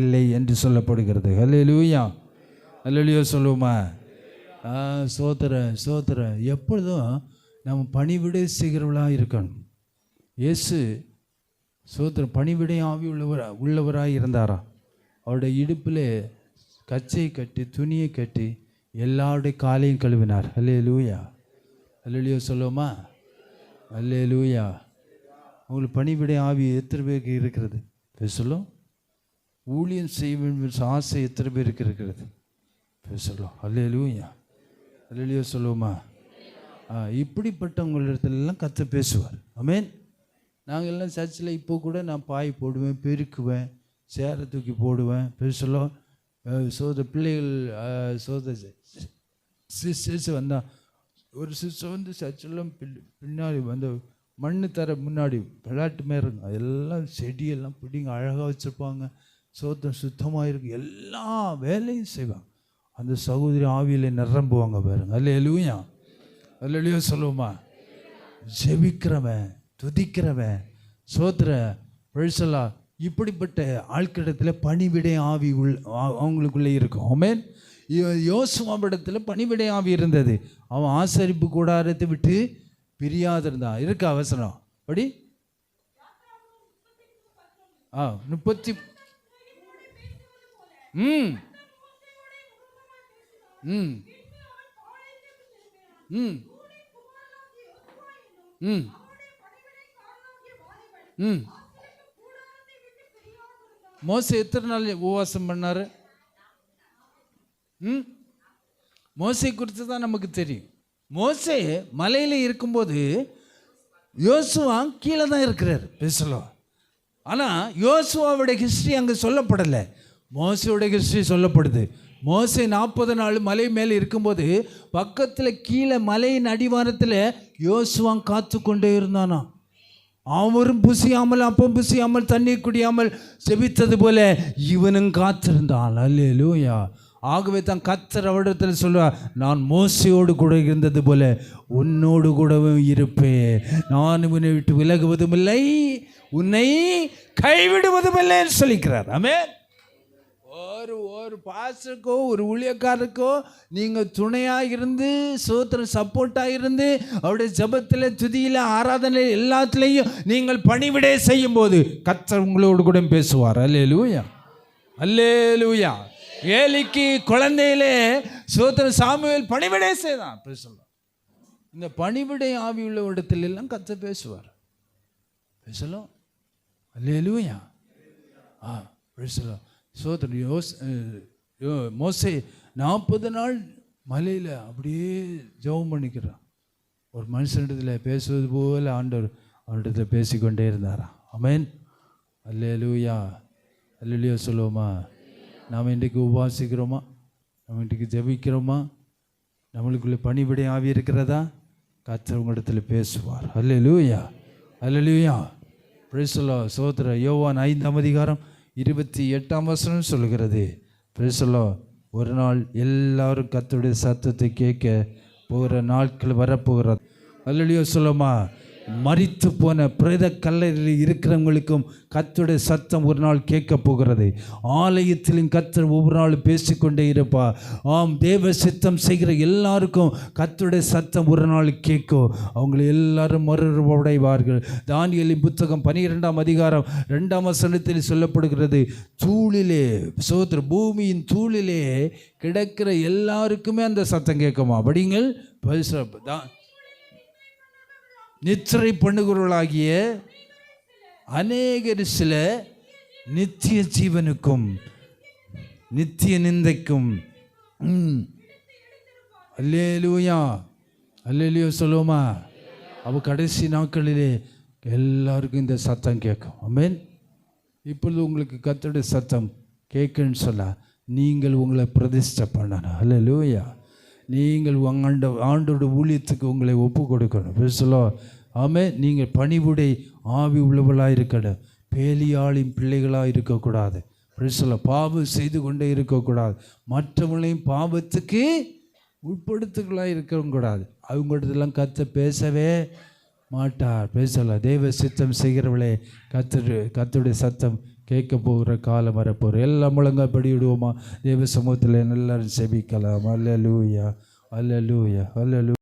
இல்லை என்று சொல்லப்படுகிறது. அல்லேலூயா. அல்லேலூயா சொல்லுவோமா? சோத்திர. சோத்திர. எப்பொழுதும் நம்ம பணிவிடை செய்கிறவளாக இருக்கணும். இயேசு சோத்திர பணிவிடை ஆவி உள்ளவராக இருந்தாரா? அவருடைய இடுப்பில் கச்சை கட்டி துணியை கட்டி எல்லாருடைய காலையும் கழுவினார். அல்லேலூயா. அல்லேலூயா சொல்லுவோமா? அல்லேலூயா. உங்களுக்கு பணிவிடை ஆவி எத்தனை பேருக்கு இருக்கிறது? சொல்லும். ஊழியம் செய்ய வேண்டும் ஆசை எத்தனை பேருக்கு இருக்கிறது? சொல்லும். அல்லேலூயா. அல்லேலூயா சொல்லுவோமா? இப்படிப்பட்டவங்களிடத்துலலாம் கர்த்தர் பேசுவார். ஆமென். நாங்கள் எல்லாம் சர்ச்சில் இப்போ கூட நான் பாய் போடுவேன், பெருக்குவேன், சேரை தூக்கி போடுவேன். பேசலாம். பிள்ளைகள் சிஸ்டர்ஸ் வந்தால், ஒரு சிஸ்டர் வந்து சர்ச்செல்லாம் பின்னாடி வந்து மண்ணு தர முன்னாடி விளையாட்டு மாரி இருக்கும், அதெல்லாம் செடியெல்லாம் பிடிங்க அழகாக வச்சுருப்பாங்க. சுத்தமாக இருக்கும், எல்லா வேலையும் செய்வாங்க. அந்த சகோதரி ஆவியில் நிரம்புவாங்க பாருங்க. அல்லேலூயா. அல்லேலூயா சொல்லுவோமா? ஜெபிக்கிறவன், துதிக்கிறவன், சோத்திர பிழைசலா, இப்படிப்பட்ட ஆட்களிடத்தில் பணிவிடை ஆவி அவங்களுக்குள்ளே இருக்கும். ஆமென். யோசுவாவிடத்தில் பணிவிடை ஆவி இருந்தது. அவன் ஆசரிப்பு கூடாரத்தை விட்டு பிரியாதிருந்தான். இருக்க அவசரம் படி 30 ம் ம் ம் ம் ம் மோசே எத்தனை நாள் உபவாசம் பண்ணாரு? ம் மோசே குறித்து தான் நமக்கு தெரியும். மோசே மலையில் இருக்கும்போது யோசுவா கீழே தான் இருக்கிறார் பேசலாம். ஆனால் யோசுவாவுடைய ஹிஸ்ட்ரி அங்கே சொல்லப்படலை, மோசையோட ஹிஸ்ட்ரி சொல்லப்படுது. மோசே 40 நாள் மலை மேலே இருக்கும்போது பக்கத்தில் கீழே மலையின் அடிவாரத்தில் யோசுவா காத்து கொண்டே இருந்தானா. அவரும் புசியாமல் அப்பம் புசியாமல் தண்ணீர் குடியாமல் செபித்தது போல இவனும் காத்திருந்தான். அல்லேலூயா. ஆகவே தான் கர்த்தர் அவரிடத்தில் சொல்வார், நான் மோசையோடு கூட இருந்தது போல உன்னோடு கூடவும் இருப்பேன், நான் உன்னை விட்டு விலகுவதும் இல்லை, உன்னை கைவிடுவதும் இல்லைன்னு சொல்லிக்கிறார். ஆமென். ஒரு பாஸ்டருக்கோ ஒரு ஊழியக்காரருக்கோ நீங்கள் துணையாக இருந்து சோத்திரம் சப்போர்ட்டாக இருந்து அவருடைய ஜபத்தில் துதியில் ஆராதனை எல்லாத்துலேயும் நீங்கள் பணிவிடை செய்யும் போது கர்த்தர் உங்களோடு கூட பேசுவார். அல்லேலூயா, அல்லேலூயா. ஏலிக்கு குழந்தையிலே சோத்திரம் சாமுவேல் பணிவிடை செய்தான். பேசலாம். இந்த பணிவிடை ஆவி உள்ள இடத்துல எல்லாம் கர்த்தர் பேசுவார். பேசலாம். அல்லேலூயா. பேசலாம். சோதரன் மோசே 40 நாள் மலையில் அப்படியே ஜெபம் பண்ணிக்கிறான். ஒரு மனுஷனிடத்தில் பேசுவது போல் ஆண்டவர் அவனிடத்தில் பேசிக்கொண்டே இருந்தாரா. ஆமென். அல்லேலூயா, அல்லேலூயா சொல்லுவோமா? நாம் இன்றைக்கு உபவாசிக்கிறோமா? நம்ம இன்றைக்கு ஜெபிக்கிறோமா? நம்மளுக்குள்ளே பணிவிடை ஆவி இருக்கிறதா? கர்த்தர் உங்களிடத்தில் பேசுவார். அல்லேலூயா, அல்லேலூயா. Price the Lord. சோதர யோவான் 5ஆம் அதிகாரம் 28ஆம் வசனம் சொல்கிறது. Price the Lord. ஒரு நாள் எல்லாரும் கர்த்தருடைய சத்தத்தை கேட்க போகிற நாட்கள் வரப்போகிறது. அல்லேலூயா சொல்லுமா? மரித்து போன பிரேத கல்லறையில் இருக்கிறவங்களுக்கும் கர்த்தருடைய சத்தம் ஒரு நாள் கேட்க போகிறது. ஆலயத்திலும் கர்த்தர் ஒவ்வொரு நாள் பேசிக்கொண்டே இருப்பார். ஆம், தேவ சித்தம் செய்கிற எல்லாருக்கும் கர்த்தருடைய சத்தம் ஒரு நாள் கேட்கும். அவங்களை எல்லாரும் மறுரூபமடைவார்கள். தானியேலின் புத்தகம் 12ஆம் அதிகாரம் 2ஆம் வசனத்தில் சொல்லப்படுகிறது, தூளிலே சோதர பூமியின் தூளிலே கிடக்கிற எல்லாருக்குமே அந்த சத்தம் கேட்குமா? படிங்கள். நித்திரை பண்ணுகிறவர்களாகிய அநேகர் சில நித்திய ஜீவனுக்கும் நித்திய நிந்தைக்கும். அல்லேலூயா, அல்லேலூயா சொல்லுவோமா? அப்போ கடைசி நாட்களிலே எல்லாருக்கும் இந்த சத்தம் கேட்கும். ஆமென். இப்பொழுது உங்களுக்கு கர்த்தருடைய சத்தம் கேட்குன்னு சொல்ல நீங்கள் உங்களை பிரதிஷ்டை பண்ணணும். அல்லேலூயா. நீங்கள் ஆண்டோட ஊழியத்துக்கு உங்களை ஒப்பு கொடுக்கணும். பேசலோ. ஆமென். நீங்கள் பணிவுடை ஆவி உள்ளவர்களாக இருக்கணும். பேலியாளின் பிள்ளைகளாக இருக்கக்கூடாது. பேசல. பாவம் செய்து கொண்டே இருக்கக்கூடாது. மற்றவங்களையும் பாவத்துக்கு உட்படுத்துகளாக இருக்கவும் கூடாது. அவங்கள்டெல்லாம் கர்த்தர் பேசவே மாட்டார். பேசல. தேவ சித்தம் செய்கிறவளே கர்த்தருடைய சத்தம் கேட்க போகிற காலம் வரப்போகிற எல்லாம் முழங்க படிவிடுவோமா? தேவ சமூகத்தில் எல்லாரும் செபிக்கலாம். அல்லேலூயா, அல்லேலூயா, அல்லேலூயா.